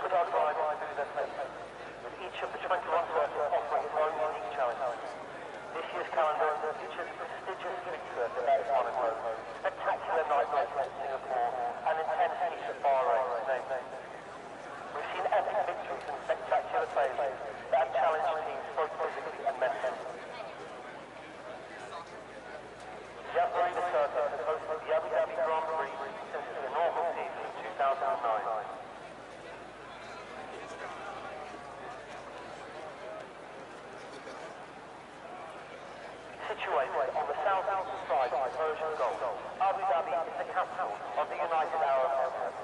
put our drivers through their paces, with each of the 21 circuits offering its own unique challenge. This year's calendar features prestigious street circuit at Monaco, spectacular night races at Singapore, and intense heats at Bahrain, to name names. We've seen epic victories and spectacular failures that have challenged teams both physically and mentally. Dhabi circuit has hosted the Abu Dhabi Grand Prix since its inaugural season in 2009. Situated on the southeastern side of the Persian Gulf, Abu Dhabi is the capital of the United Arab Emirates.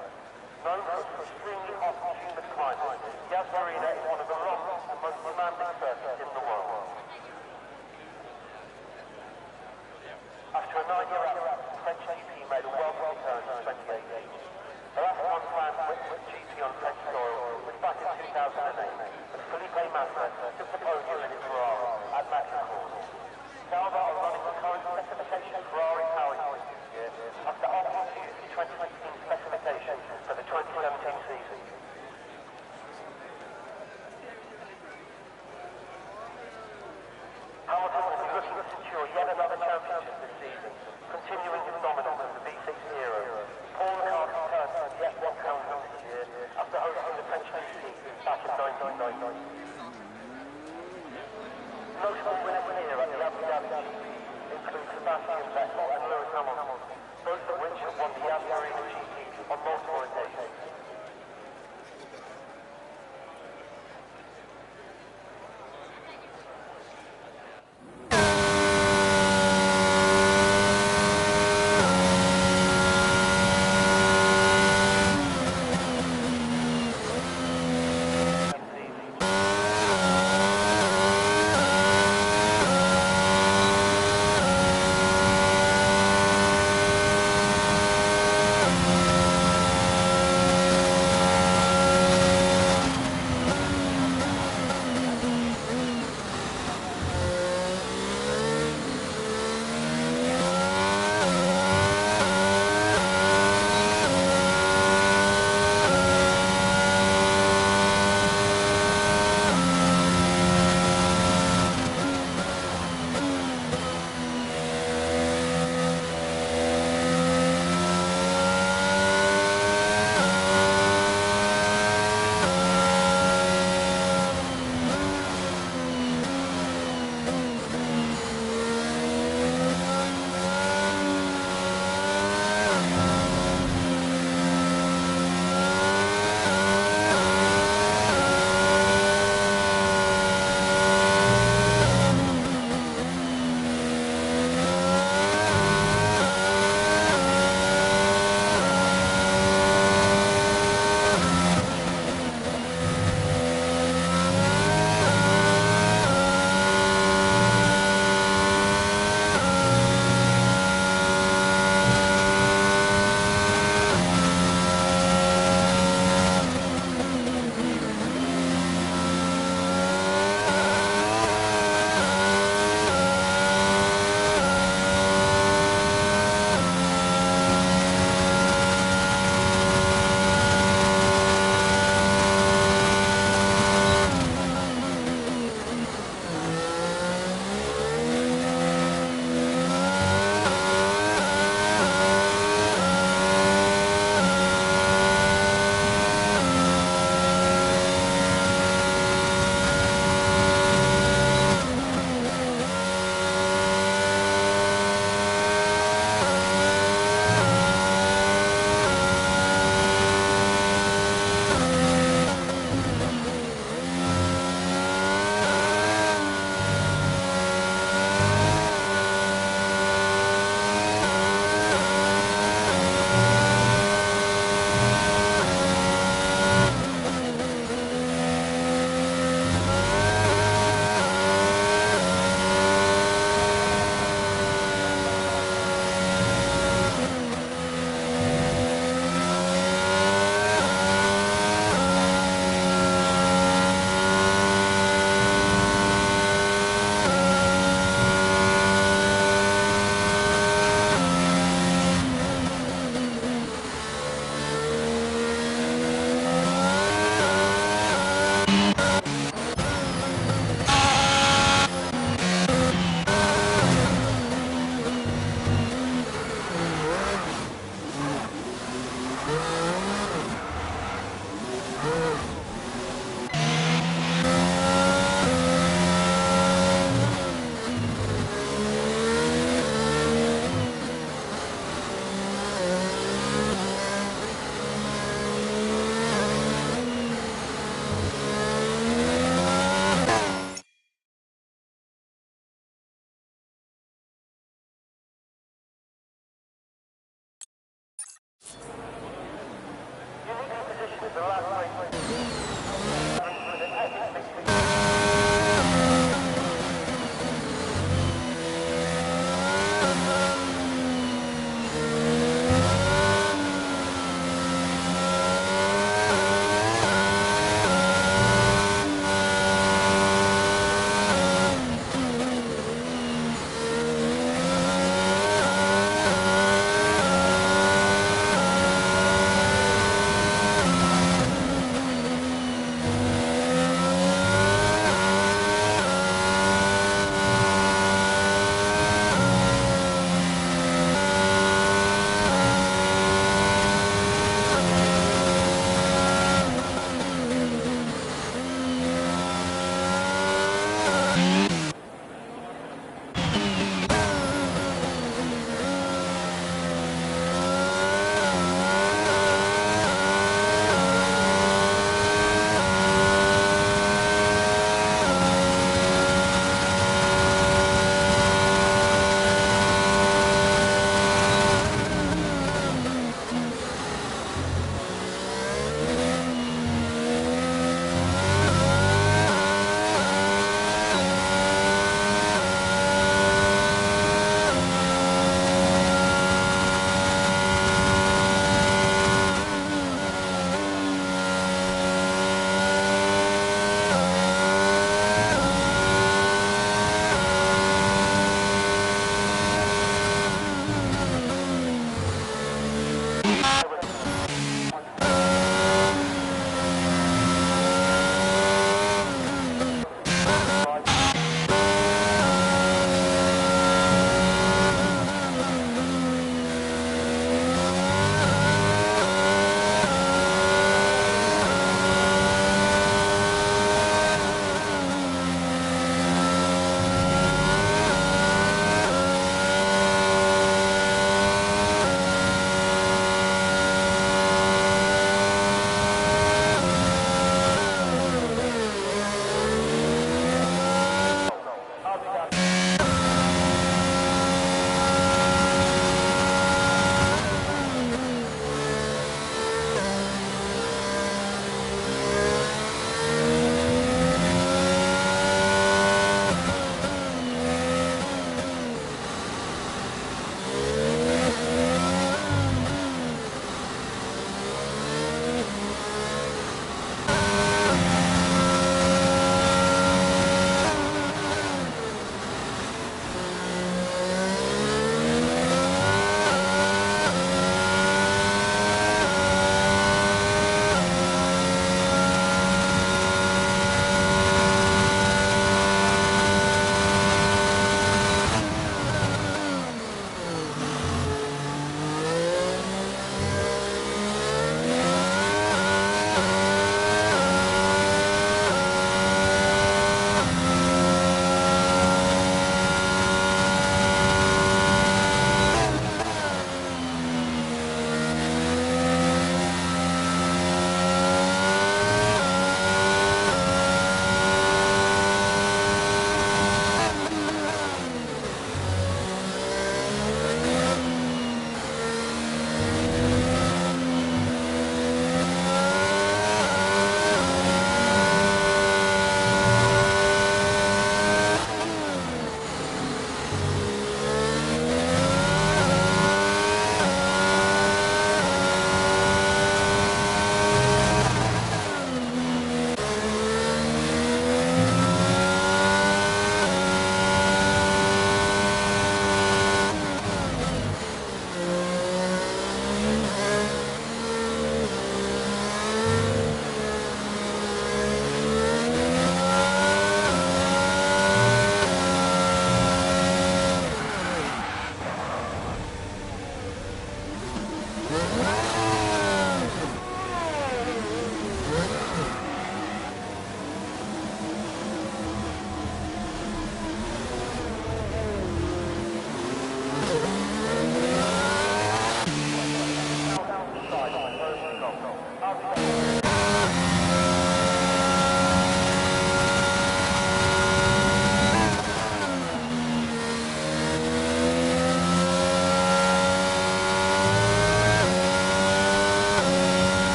Known for its extremely hot and humid climate, Yas Marina is one of the longest and most demanding circuits in the world. After a 9-year absence, the French GP made a welcome return in 2018. The last unplanned GP on French soil was back in 2008, when Felipe Massa took the podium in his Ferrari at Mexico. Sauber are running the current specification Ferrari power unit this year after opting to use the 2016 specification for the 2017 season.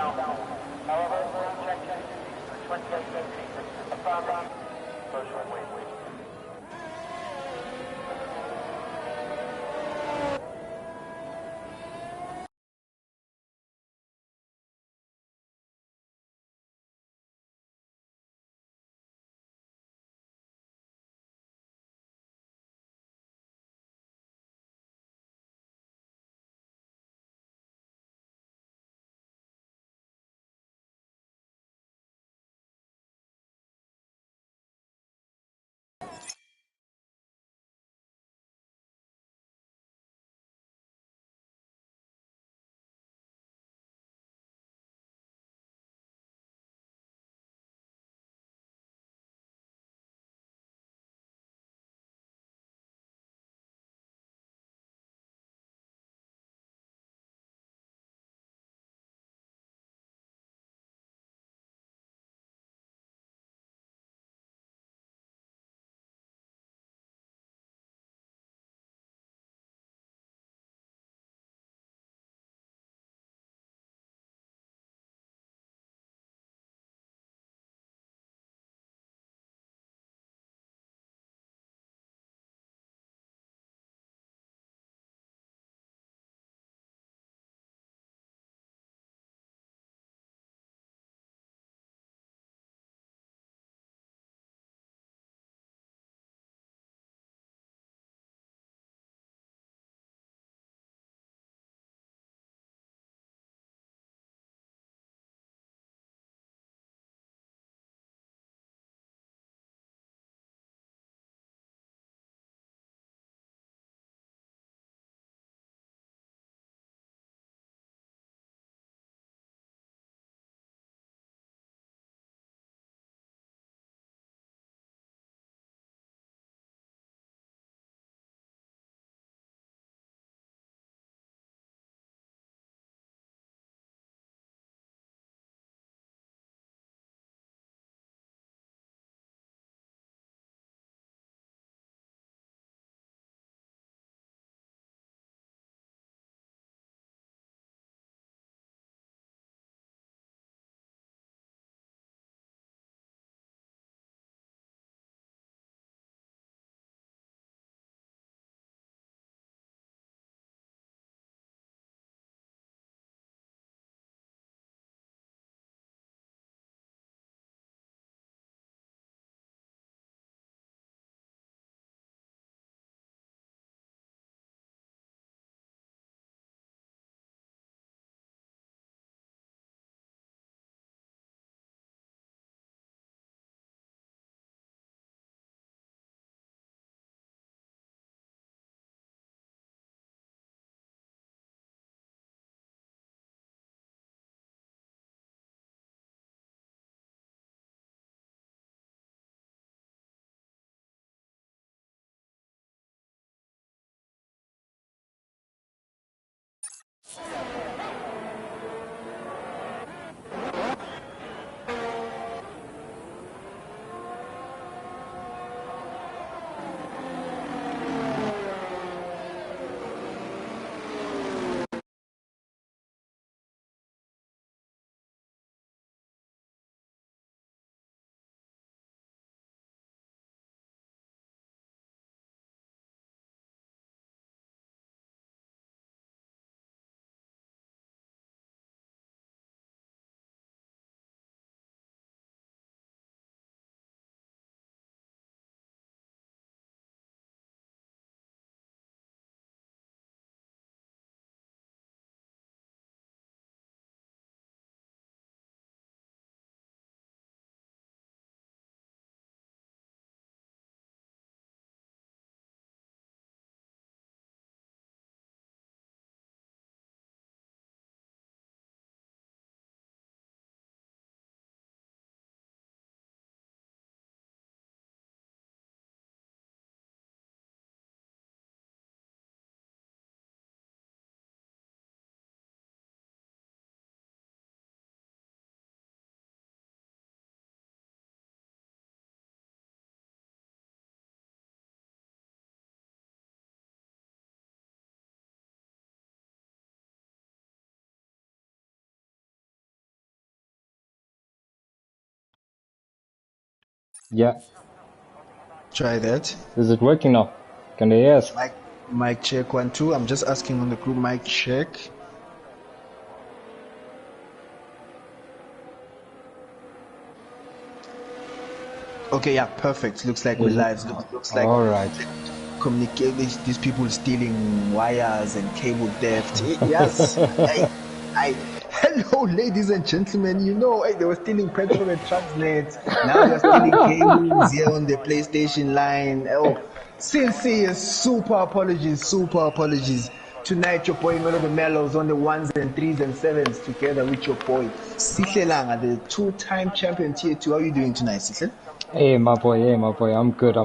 downfall. However, all changes to the 2018 season are firmly social win. Yeah. Try that. Is it working now? Can they hear us? Mic check 1 2. I'm just asking on the group mic check. Okay, yeah, perfect. Looks like we're live. Looks like All right. communicate these people stealing wires and cable theft. Yes. Hello, ladies and gentlemen. You know, they were stealing petrol and transnets. Now they're stealing cables here on the PlayStation line. Oh, sincere, super apologies. Tonight you're playing all of the mellows on the 1s and 3s and 7s together with your boy Sihle Langa, the 2-time champion tier 2. How are you doing tonight, Sihle? Hey, my boy. I'm good.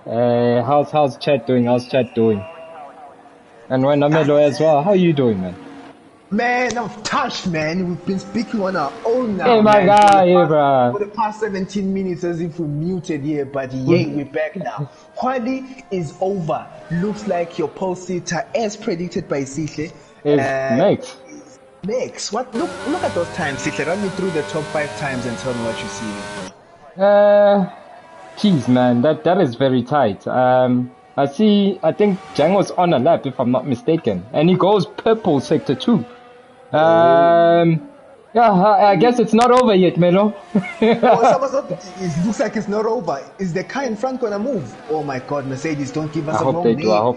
How's chat doing? And when Amelo as well. How you doing, man? Man, I'm touched, man. We've been speaking on our own now. Hey, my man, guy, bro. For the past 17 minutes, as if we're muted here, but yay, we're back now. Quali is over. Looks like your pole sitter, as predicted by Sihle, is Max. Max, what? Look at those times, Sihle. Run me through the top 5 times and tell me what you see. Jeez, man, that is very tight. I think Jang was on a lap, if I'm not mistaken, and he goes purple sector 2. Yeah, I guess it's not over yet, Melo. It looks like it's not over. Is the car in front gonna move? Oh my God, Mercedes, don't give us I hope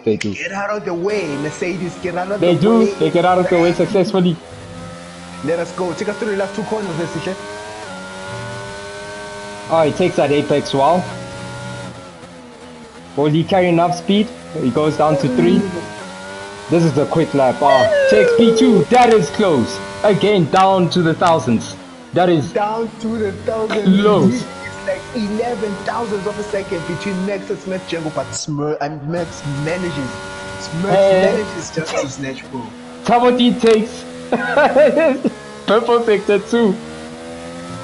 they do. Get out of the way, Mercedes, get out of the way. They get out of the way successfully. Let us go. Take us through the last 2 corners, Sihle. Oh, he takes that apex well. Will he carry enough speed? He goes down to 3. This is a quick lap. Takes P2. That is close. Again, down to the thousands. That is down to the thousands. Close. It's like 11 thousandths of a second between Max and Smith Django, but Max manages just to snatch ball. Taboti takes purple sector 2.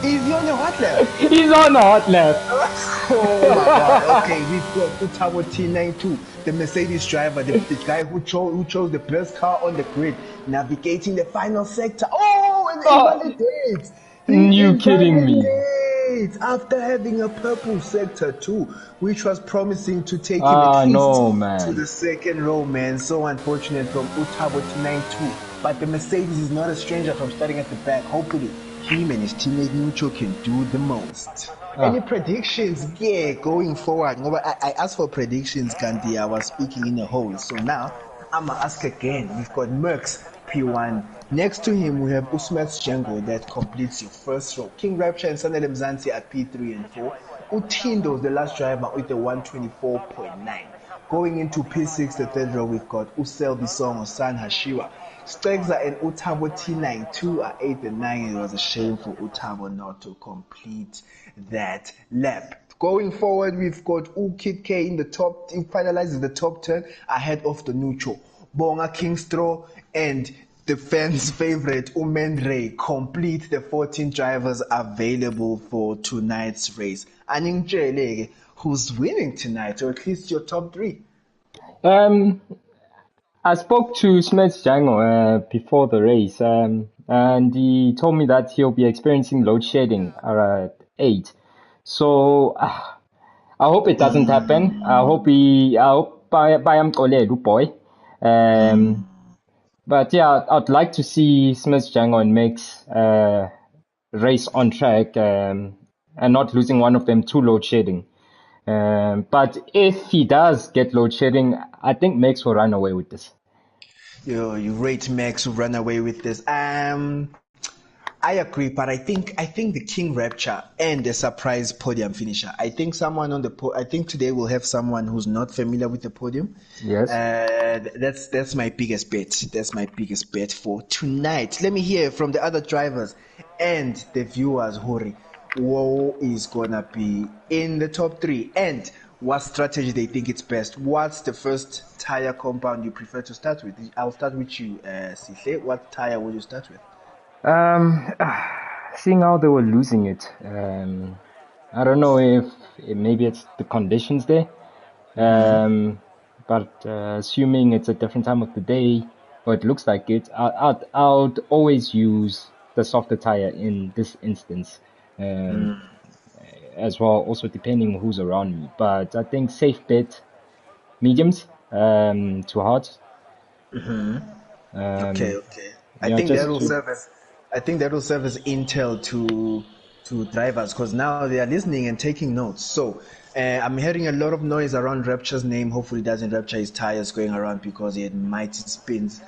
Is he on the hot lap? He's on the hot lap. Oh my God. Okay, we've got Utabo T92, the Mercedes driver, the guy who chose the best car on the grid, navigating the final sector. Oh, and invalidates. You kidding me? After having a purple sector 2, which was promising to take him at least to the second row, man. So unfortunate from Utabo T92. But the Mercedes is not a stranger from starting at the back. Hopefully, him and his teammate Nucho can do the most. Any predictions? Yeah, going forward. I asked for predictions, Gandhi. I was speaking in a hole. So now, I'm going to ask again. We've got Merckx, P1. Next to him, we have Usmats Django that completes your first row. King Rapture and Sanele Mzansi at P3 and 4. Utindo, the last driver, with the 124.9. Going into P6, the third row, we've got Usel Bisongo, San Hashiwa. Stegza and Utabo T92 are 8 and 9. It was a shame for Utabo not to complete that lap. Going forward, we've got Ukid K in the top. He finalizes the top 10 ahead of the Nucho. Bonga Kingstro and the fans' favorite Umendre complete the 14 drivers available for tonight's race. Aning Jele, who's winning tonight, or at least your top 3? I spoke to Smith Django before the race, and he told me that he'll be experiencing load shedding at 8. So I hope it doesn't happen. I hope by boy. But yeah, I'd like to see Smith Django and Max race on track and not losing one of them to load shedding. But if he does get load shedding, I think Max will run away with this. You rate Max will run away with this. I agree, but I think the King Rapture and the surprise podium finisher. I think someone on the I think today we'll have someone who's not familiar with the podium. Yes. That's my biggest bet. That's my biggest bet for tonight. Let me hear from the other drivers and the viewers, Hori. Who is gonna be in the top 3 and what strategy they think it's best? What's the first tire compound you prefer to start with? I'll start with you, Sihle. What tire would you start with? Seeing how they were losing it, I don't know if maybe it's the conditions there, but assuming it's a different time of the day, or it looks like it, I'd always use the softer tire in this instance. as well, also depending who's around me. But I think safe bet, mediums, to hards. Okay, Um, okay. yeah, just to I think that will serve as intel to drivers because now they are listening and taking notes. So I'm hearing a lot of noise around Rapture's name. Hopefully, it doesn't rapture his tires going around because he had mighty spins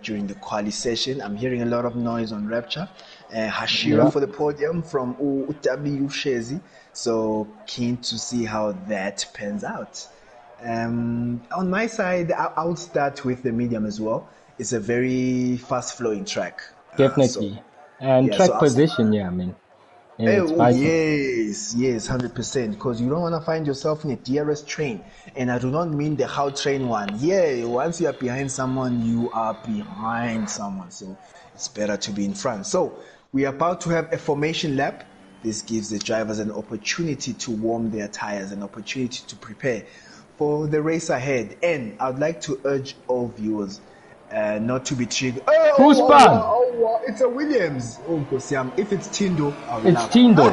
during the quali session. I'm hearing a lot of noise on Rapture. Hashira yeah, for the podium from Dhabi Ushezi. So keen to see how that pans out. On my side, I'll start with the medium as well. It's a very fast-flowing track. So definitely. And yeah, so track I'll start. position, yeah, I mean, yeah, Eh, it's oh vital. yes, 100%. Because you don't want to find yourself in a DRS train, and I do not mean the how train one. Yeah, once you are behind someone, you are behind someone. So it's better to be in front. So we are about to have a formation lap. This gives the drivers an opportunity to warm their tires, an opportunity to prepare for the race ahead. And I'd like to urge all viewers not to be triggered. Who spun? It's a Williams. Oh, Nkosiam. If it's Tindo, I'll It's laugh. Tindo.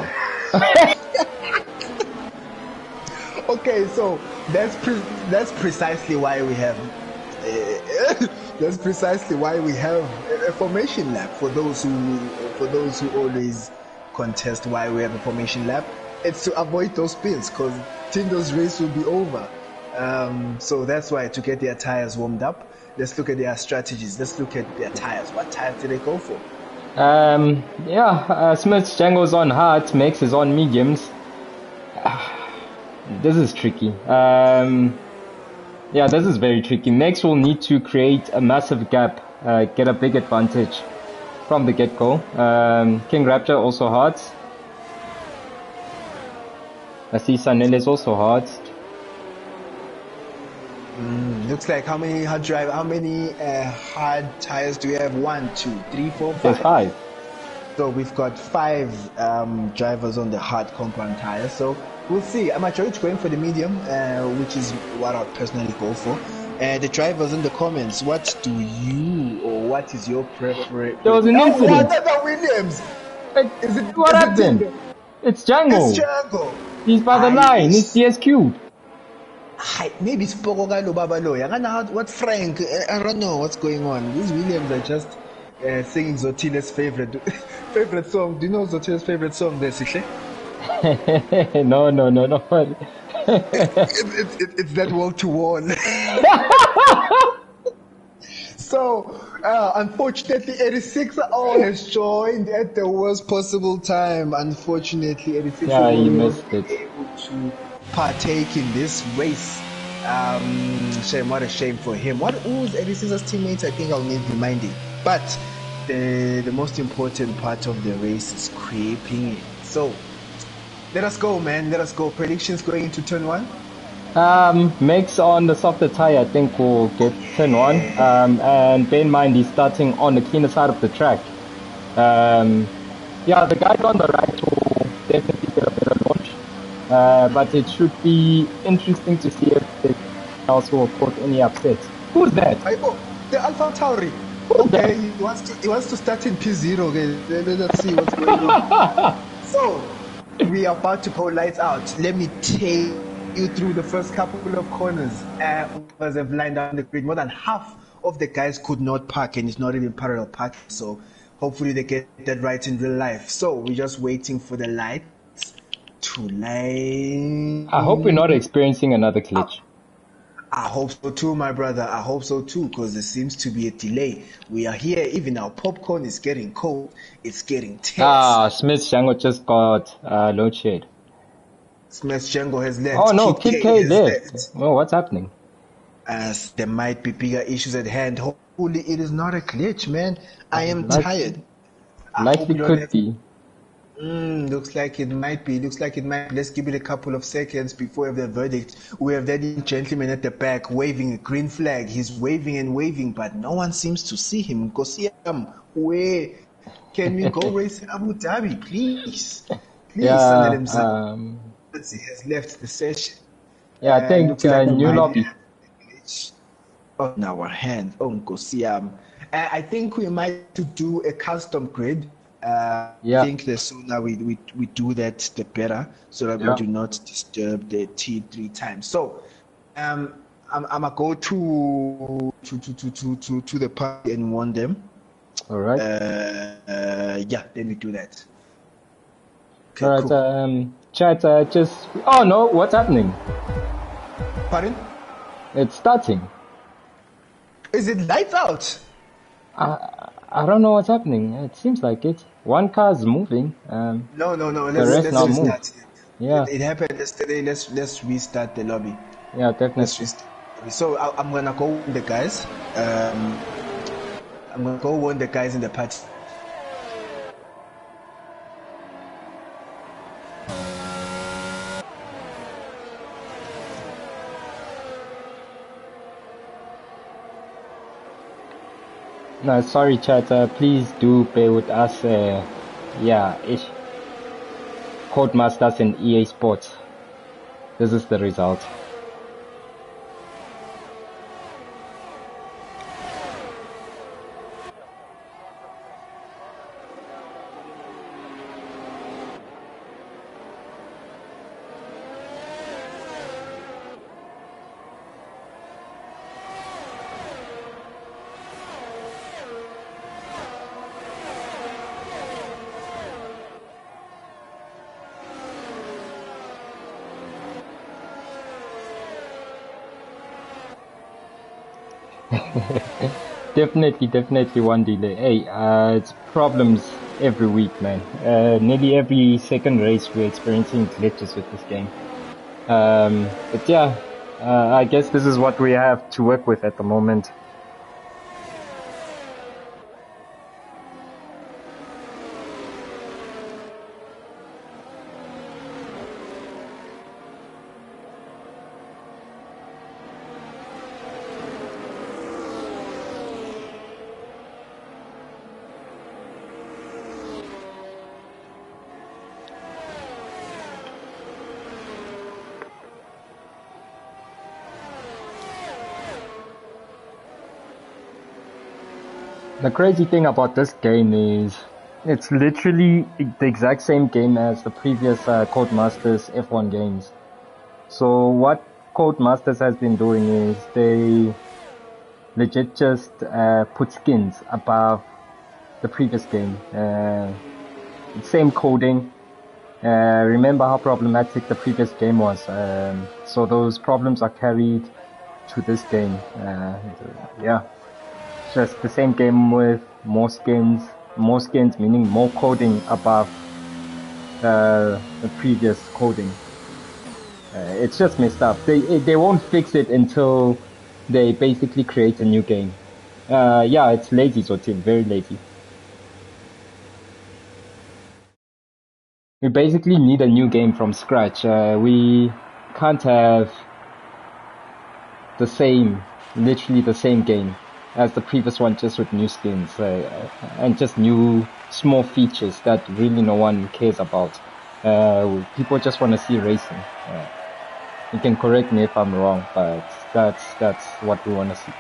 Okay, so that's precisely why we have that's precisely why we have a formation lap for those who always contest why we have a formation lap. It's to avoid those spins because Tindo's race will be over. So that's why to get their tires warmed up. Let's look at their strategies. Let's look at their tires. What tires did they go for? Smith's Django's on hard, Max is on mediums. This is tricky. Yeah, this is very tricky. Max will need to create a massive gap, get a big advantage from the get-go. King Raptor also hard. I see Sanel is also hard. Looks like how many hard tires do we have? 1, 2, 3, 4, 5. There's 5. So we've got 5 drivers on the hard compound tires. So we'll see. A majority going for the medium, which is what I'd personally go for. The drivers in the comments, what is your preference? There was an incident. Another Williams. What happened? It's Django. It's Django. He's by the line. He's DSQ. Maybe Spoko Galo Babaloy. I don't know what Frank. I don't know what's going on. These Williams are just singing Zotile's favorite song. Do you know Zotile's favorite song, basically? No. It's that wall-to-wall. So, unfortunately, 86 has joined at the worst possible time. Unfortunately, 86 Yeah, he missed it. able to partake in this race. Shame, what a shame for him. Who's 86's teammates? I think I'll need reminding. But the most important part of the race is creeping in. So, let us go, man. Let us go. Predictions going into turn 1? Max on the softer tire, I think will get turn 1. And bear in mind he's starting on the cleaner side of the track. Yeah, the guys on the right will definitely get a better launch. But it should be interesting to see if they also cause any upsets. Who's that? The Alpha Tauri. Okay, he wants to start in P0. Okay, let's see what's going on. So, we are about to go lights out. Let me take you through the first couple of corners. As they've lined up on the grid, more than half of the guys could not park, and it's not even parallel parking. So hopefully they get that right in real life. So we're just waiting for the lights to light. I hope we're not experiencing another glitch. I hope so too, my brother. I hope so too, because there seems to be a delay. We are here. Even our popcorn is getting cold. It's getting tense. Smith's Django just got load shed. Smith's Django has left. Oh no, Kid K has left. Oh, what's happening? As there might be bigger issues at hand. Hopefully it is not a glitch, man. I am tired. Likely could be. Looks like it might be. Let's give it a couple of seconds before we have the verdict. We have that gentleman at the back waving a green flag. He's waving and waving, but no one seems to see him. Go see him. Where can we go race in Abu Dhabi, please? Yeah. Let's see. He has left the session. Yeah, I think new lobby. On our hand, Uncle Siam. I think we might do a custom grid. I Yeah, think the sooner we do that, the better, so that we yeah. do not disturb the T3 time. So, I'm gonna go to the party and warn them. All right. Yeah, then we do that. All Okay, right. cool. Chat. Just. Oh no! What's happening? Pardon? It's starting. Is it lights out? I don't know what's happening. It seems like it. One car is moving. No. The rest Let's now move. restart it. Yeah. It happened yesterday. Let's restart the lobby. Yeah. Let's Definitely. restart. So I'm gonna go with the guys. I'm gonna go warn the guys in the party. No, sorry, chat. Please do bear with us. Yeah. Codemasters and EA Sports. This is the result. Definitely one delay. Hey, it's problems every week, man. Nearly every second race we're experiencing glitches with this game. But yeah, I guess this is what we have to work with at the moment. The crazy thing about this game is it's literally the exact same game as the previous Codemasters F1 games. So what Codemasters has been doing is they legit just put skins above the previous game. Same coding. Remember how problematic the previous game was. So those problems are carried to this game. Yeah. Just the same game with more skins meaning more coding above the previous coding. It's just messed up. They won't fix it until they basically create a new game. Yeah, it's lazy, Sotil, very lazy. We basically need a new game from scratch. We can't have literally the same game as the previous one, just with new skins and just new small features that really no one cares about. People just want to see racing. You can correct me if I'm wrong, but that's what we want to see.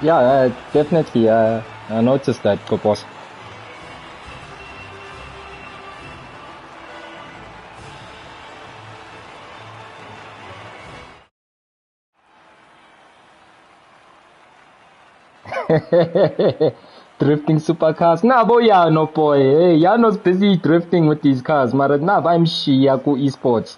Yeah, definitely. I noticed that, boss. Drifting supercars. Nah, boy, yeah, no boy. Hey, Yano's busy drifting with these cars. But nah, I'm Shiyaku Esports.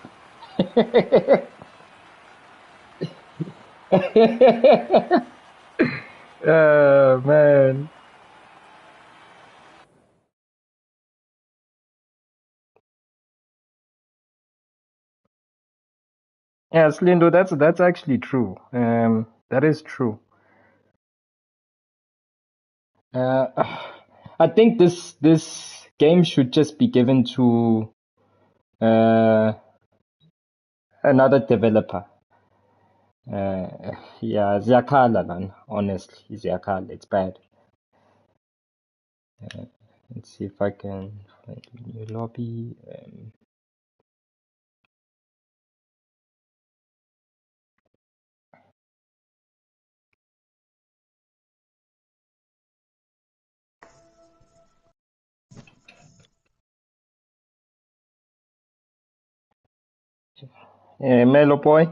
Oh man. Yes, Lindo, that's actually true. That is true. Uh, I think this game should just be given to another developer. Yeah, Ziakala, man. Honestly, Ziakala, it's bad. Let's see if I can find a new lobby. Melo boy?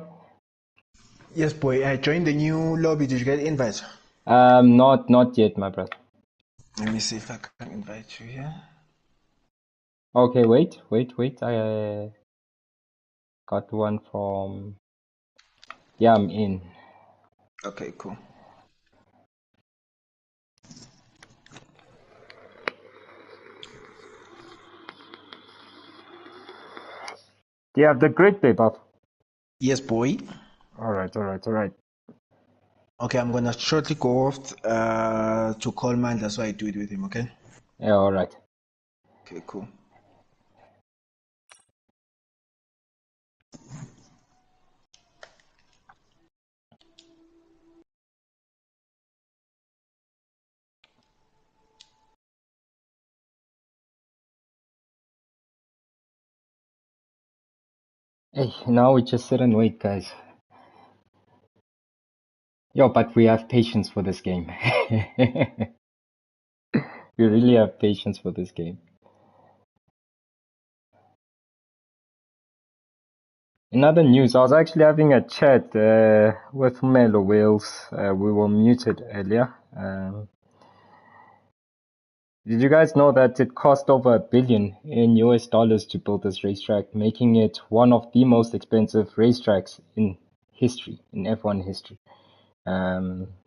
Yes, boy. I joined the new lobby. Did you get invites? Not yet, my brother. Let me see if I can invite you here. Okay, wait. I got one from. Yeah, I'm in. Okay, cool. Do you have the great pay buff? Yes, boy. All right. Okay, I'm gonna shortly go off to call man. That's why I do it with him. Okay. Yeah, all right. Okay, cool. Hey, now we just sit and wait, guys. Yo, but we have patience for this game. We really have patience for this game. In other news, I was actually having a chat with Melo Wales. We were muted earlier. Did you guys know that it cost over $1 billion in US dollars to build this racetrack, making it one of the most expensive racetracks in history, in F1 history?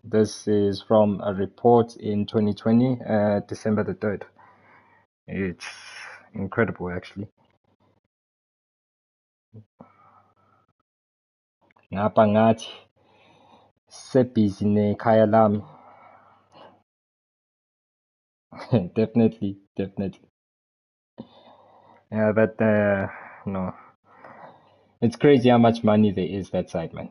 This is from a report in 2020, December the 3rd. It's incredible, actually. Ngapha ngathi sebhizi nekhaya lami. Definitely. Yeah, but no, it's crazy how much money there is that side, man.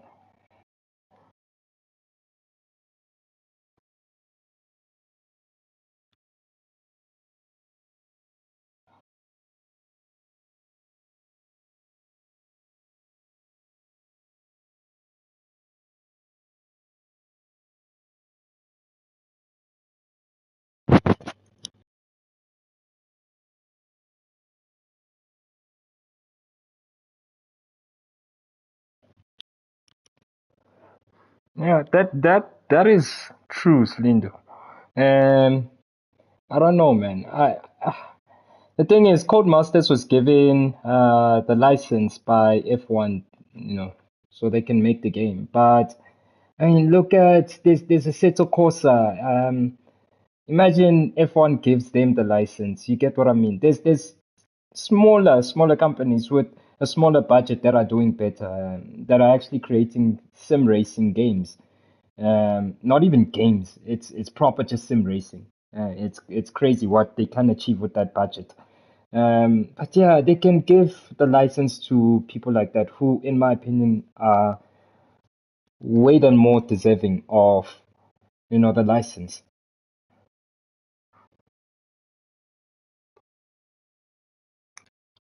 Yeah, that is true, Slindo. I don't know, man. The thing is, Codemasters was given the license by F1, so they can make the game. But I mean, look at this. There's a Seto Corsa. Imagine F1 gives them the license. You get what I mean? There's smaller companies with a smaller budget that are doing better, that are actually creating sim racing games. Not even games. It's proper just sim racing. It's crazy what they can achieve with that budget. But yeah, they can give the license to people like that who, in my opinion, are way than more deserving of, the license.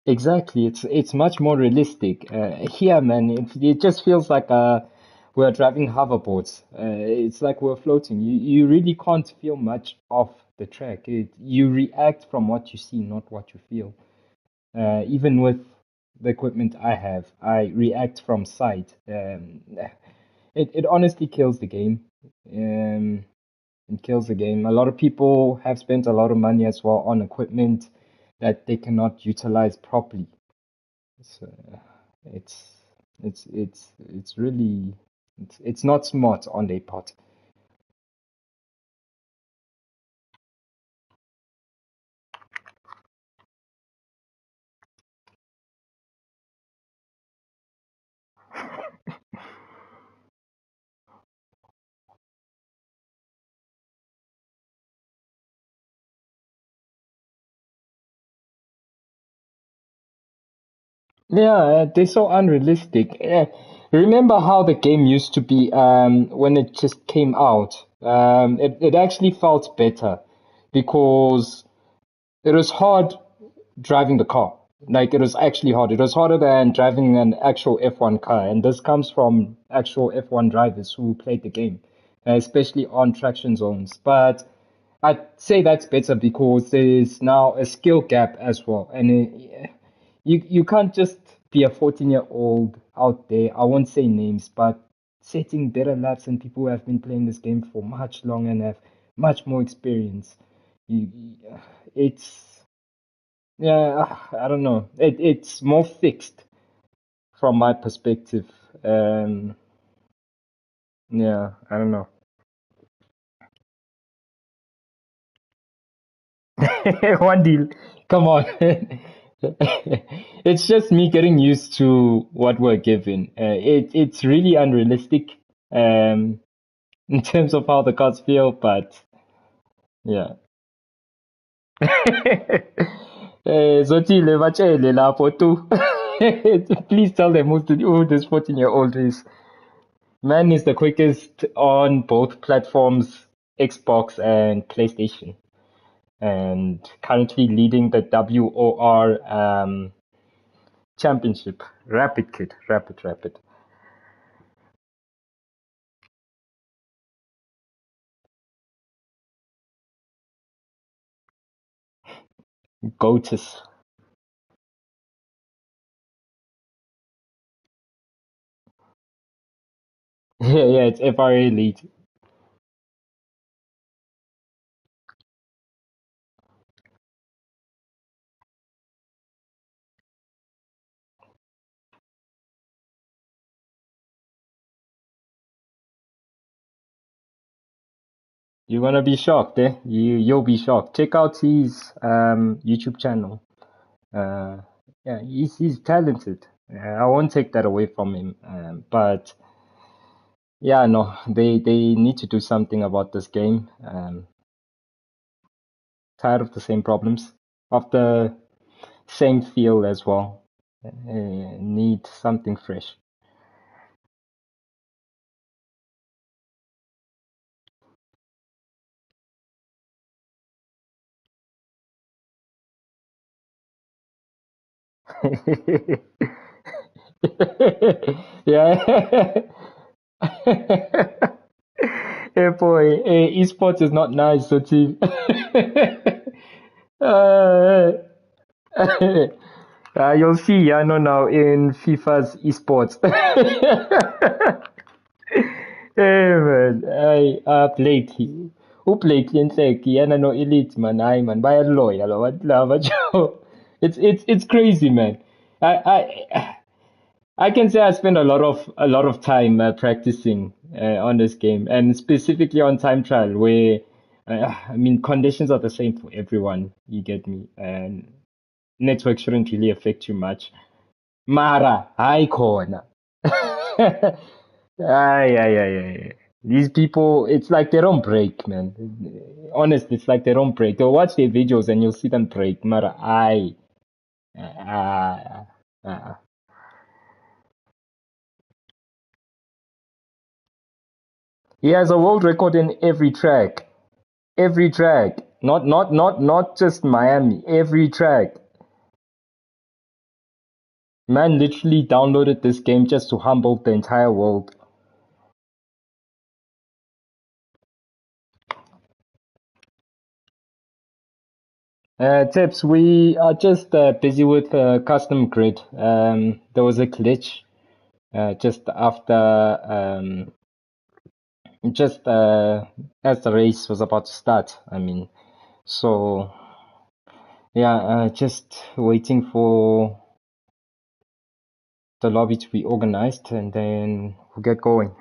Exactly. It's much more realistic. Here, man, it just feels like we're driving hoverboards. It's like we're floating. You really can't feel much of the track. You react from what you see, not what you feel. Even with the equipment I have, I react from sight. It honestly kills the game. Um, it kills the game. A lot of people have spent a lot of money as well on equipment that they cannot utilize properly. So it's it's really it's not smart on their part. Yeah, they're so unrealistic. Remember how the game used to be when it just came out? It actually felt better because it was hard driving the car. Like it was actually hard. It was harder than driving an actual F1 car. And this comes from actual F1 drivers who played the game, especially on traction zones. But I'd say that's better because there's now a skill gap as well. And you can't just be a 14-year-old out there, I won't say names, but setting better laps than people who have been playing this game for much longer and have much more experience. It's, yeah, I don't know. It's more fixed from my perspective. Um, yeah, I don't know. One deal. Come on. It's just me getting used to what we're given. It's really unrealistic in terms of how the cards feel, but yeah. Zotile batshele lapho tu. Please tell them who this 14-year-old is. Man is the quickest on both platforms, Xbox and PlayStation, and currently leading the WOR championship. Rapid kid, rapid. Goatus. Yeah, it's FRA Elite. You're gonna be shocked, eh? You'll be shocked. Check out his YouTube channel. Uh, yeah, he's talented. I won't take that away from him. But yeah, no, they need to do something about this game. Tired of the same problems, of the same feel as well. Need something fresh. Yeah. Hey boy, esports is not nice, so team. uh, you'll see, I know now in FIFA's esports. Hey man, Blakey. Blakey and Seki, and no elite man, I man, by a lawyer, what lava Joe. It's crazy, man. I can say I spend a lot of time practicing on this game, and specifically on time trial, where I mean conditions are the same for everyone. You get me, and network shouldn't really affect you much. Mara, hi corner. Ay. These people, it's like they don't break, man. Honestly, it's like they don't break. They'll watch their videos and you'll see them break. Mara, ay. Ah, ah. He has a world record in every track. Every track. Not just Miami. Every track. Man literally downloaded this game just to humble the entire world. Tips, we are just busy with custom grid. There was a glitch just after, just as the race was about to start. I mean, so yeah, just waiting for the lobby to be organized and then we'll get going.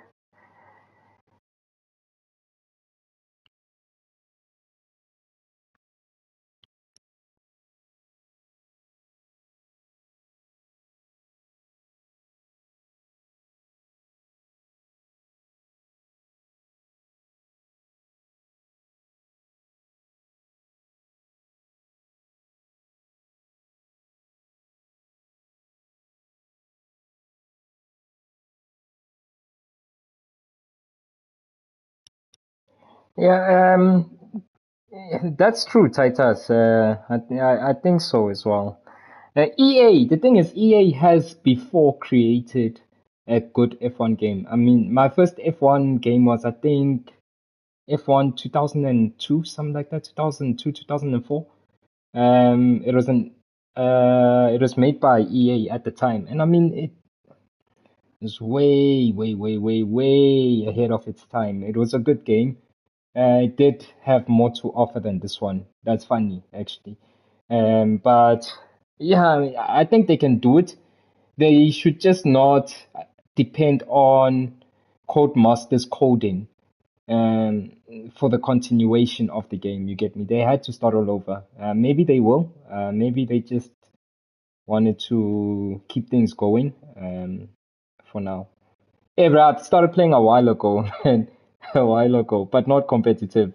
Yeah, that's true, Titus. I think so as well. EA, the thing is, EA has before created a good F1 game. I mean, my first F1 game was, I think, F1 2002, something like that, 2002, 2004. It was an It was made by EA at the time, and I mean it was way, way, way, way, way ahead of its time. It was a good game. It did have more to offer than this one. That's funny, actually. But yeah, I think they can do it. They should just not depend on Codemasters coding um, for the continuation of the game. You get me? They had to start all over. Maybe they will. Maybe they just wanted to keep things going for now. Hey, bro, I started playing a while ago, man. A while ago, but not competitive.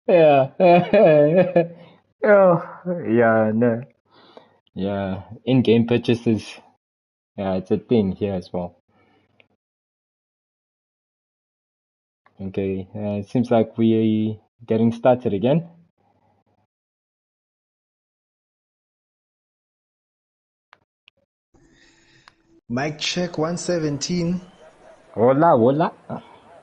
Yeah. Oh, yeah, no. Yeah, in-game purchases. Yeah, it's a thing here as well. Okay, it seems like we getting started again. Mic check 117. Hola, hola.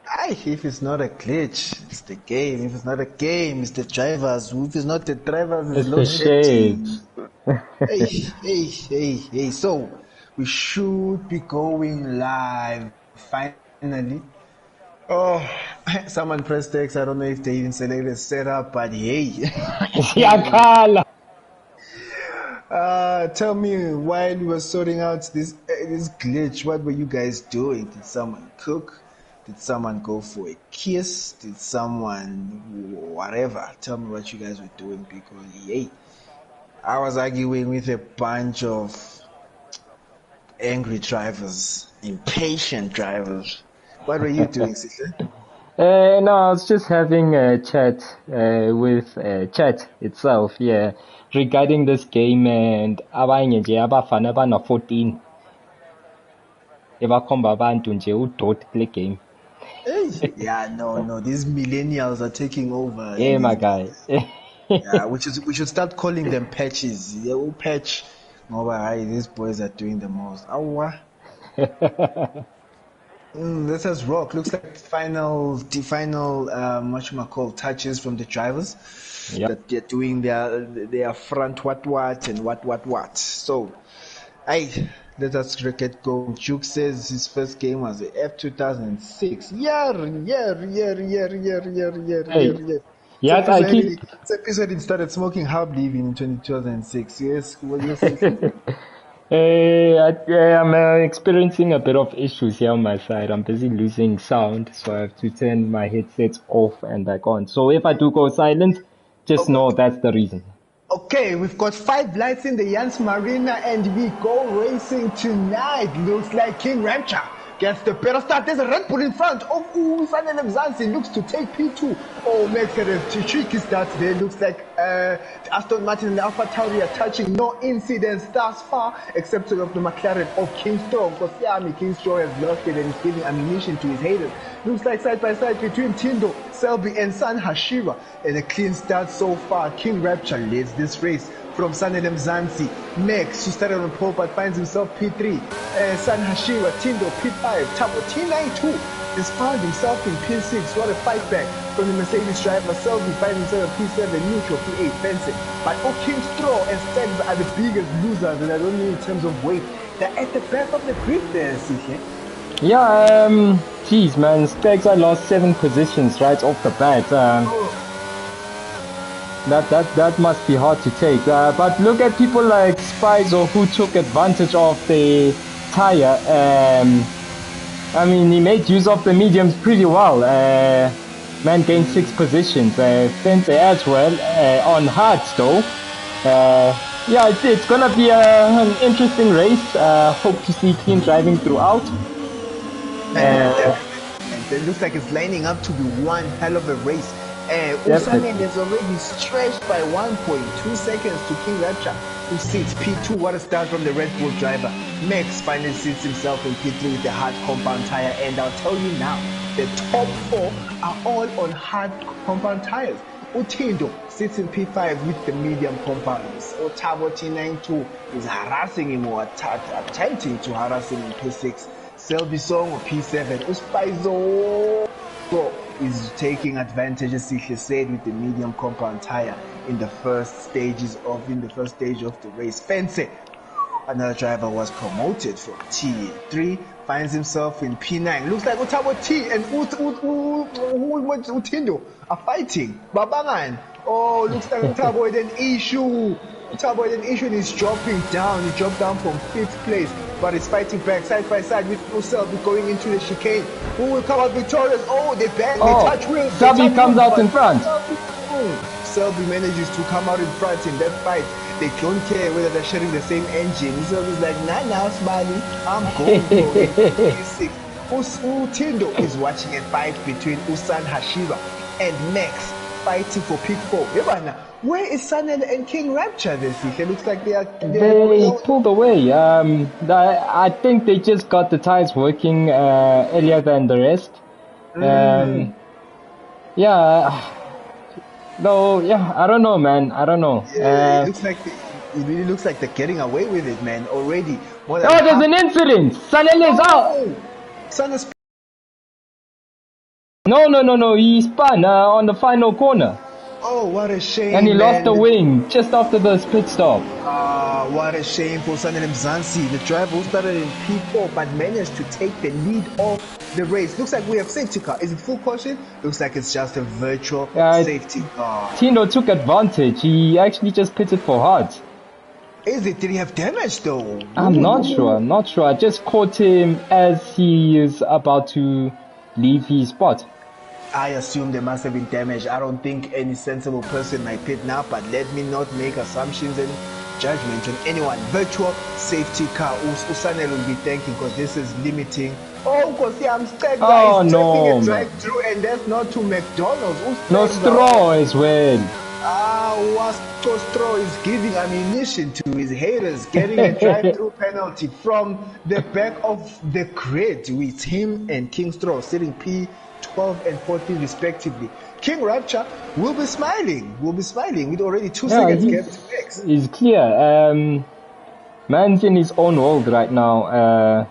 Aye, if it's not a glitch, it's the game. If it's not a game, it's the drivers. If it's not the drivers, it's It's the load shades. shedding. Hey. So, we should be going live finally. Oh, someone pressed X. I don't know if they even selected setup, but hey. Siyakhala. Tell me, while you were sorting out this glitch, what were you guys doing? Did someone cook? Did someone go for a kiss? Did someone whatever? Tell me what you guys were doing because hey, I was arguing with a bunch of angry drivers, impatient drivers. What were you doing, sister? No, I was just having a chat with chat itself, yeah, regarding this game and abanye nje abafana bana 14 ebakhomba abantu nje udot kule game. Hey, yeah, no, these millennials are taking over. Yeah, my These guy. Yeah, we should start calling them patches. Yeah, we'll patch. Ngoba, hi, these boys are doing the most. Awa. This has rock. Looks like the final call touches from the drivers Yep. that they're doing their front what and what. So, hey, let us get going. Juke says his first game was the F2006. Yeah. Hey, yes, I keep. He started smoking herb leaving in 2006. Yes, well, yes. I'm experiencing a bit of issues here on my side. I'm busy losing sound, so I have to turn my headsets off and back on. So if I do go silent, just know that's the reason. Okay, we've got 5 lights in the Jans Marina and we go racing tonight. Looks like King Rapture gets the better start. There's a Red Bull in front of Sanel Mzansi, looks to take P2. Oh, Max had a tricky start there. Looks like the Aston Martin and the Alpha Tauri are touching. No incidents thus far, except for the McLaren of King Storm. Because King Storm has lost it and is giving ammunition to his haters. Looks like side by side between Tindo, Selby and San Hashira. And a clean start so far. King Rapture leads this race from Sanel Mzansi. Max, who started on pole but finds himself P3. San Hashira, Tindo, P5. Tabo, T92 has found himself in P6. What a fight back from the Mercedes driver. Selby finds himself in P7, neutral, P8, fencing. But King Straw and Stags are the biggest losers, and I don't mean in terms of weight. They're at the back of the grid there, CK. Yeah, geez, man, Stags, I lost 7 positions right off the bat. That must be hard to take. But look at people like Spizo who took advantage of the tire. I mean, he made use of the mediums pretty well. Man gained 6 positions. Fence as well on hards though. Yeah, it's gonna be an interesting race. Hope to see clean driving throughout. And it looks like it's lining up to be one hell of a race. Usanen is already stretched by 1.2 seconds to King Rapture, who sits P2. What a start from the Red Bull driver. Max finally sits himself in P3 with the hard compound tire. And I'll tell you now, the top 4 are all on hard compound tires. Utindo sits in P5 with the medium compounds. Otabo T92 is harassing him or attempting to harass him in P6. Selby Song or P7. Uspaizo is taking advantage, as Sihle said, with the medium compound tire in the first stage of the race. Fence, another driver, was promoted from T3, finds himself in P9. Looks like Utabo T and Utindo are fighting. Babangan. Oh, looks like Utabo had an issue. Utabo had an issue and he's dropping down. He dropped down from 5th place, but he's fighting back side by side with Selby going into the chicane. Who will come out victorious? Oh, they bang, they touch wheels. Selby comes out in front. Selby manages to come out in front in that fight. They don't care whether they're sharing the same engine. Selby's like, nah, Smiley, I'm going for it. Utindo is watching a fight between Usan Hashira and Max fighting for pick 4. Where is Sanel and King Rapture this week? It looks like they pulled away. I think they just got the tires working earlier than the rest. I don't know, man. I don't know. It really looks like they're getting away with it, man. Already. There's an incident. Sanel is out. Sanel. No. He spun on the final corner. Oh, what a shame. And he lost the wing just after the pit stop. What a shame for Sanel Mzansi, the driver who started in P4 but managed to take the lead of the race. Looks like we have safety car. Is it full caution? Looks like it's just a virtual safety car. Tino took advantage. He actually just pitted for hard. Is it? Did he have damage though? I'm not sure. I just caught him as he is about to leave his spot. I assume there must have been damage. I don't think any sensible person might pit now, but let me not make assumptions and judgment on anyone. Virtual safety car. Usanel will be thanking because this is limiting. Oh, because I'm stuck, guys. Oh, no. A drive through and that's not to McDonald's. No straw as well. Wasco Straw is giving ammunition to his haters, getting a drive-through penalty from the back of the grid with him and King Straw sitting P12 and 14 respectively. King Rapture will be smiling with already 2 seconds gap to X. He's clear. Man's in his own world right now.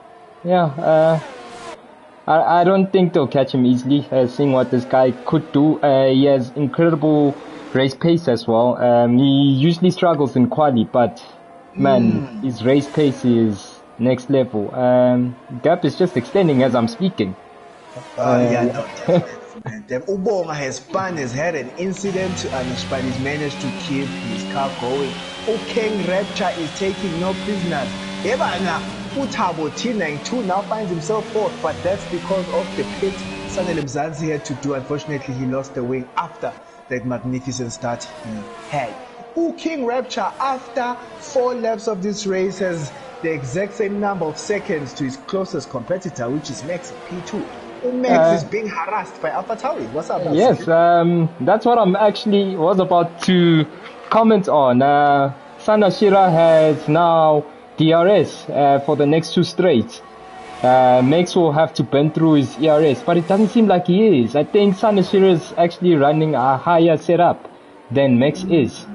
I don't think they'll catch him easily, seeing what this guy could do. He has incredible race pace as well. He usually struggles in quali, but man, his race pace is next level. Gap is just extending as I'm speaking. Ubonga has had an incident, but he's managed to keep his car going. King Rapture is taking no prisoners. Utabo T92 now finds himself fourth, but that's because of the pit Sanel Mzansi had to do. Unfortunately, he lost the wing after that magnificent start he had. King Rapture, after 4 laps of this race, has the exact same number of seconds to his closest competitor, which is Max P2. Max is being harassed by AlphaTauri. What's up? Yes, that's what I'm actually was about to comment on. Sanashira has now DRS for the next 2 straight. Max will have to burn through his ERS, but it doesn't seem like he is. I think Sanashira is actually running a higher setup than Max is.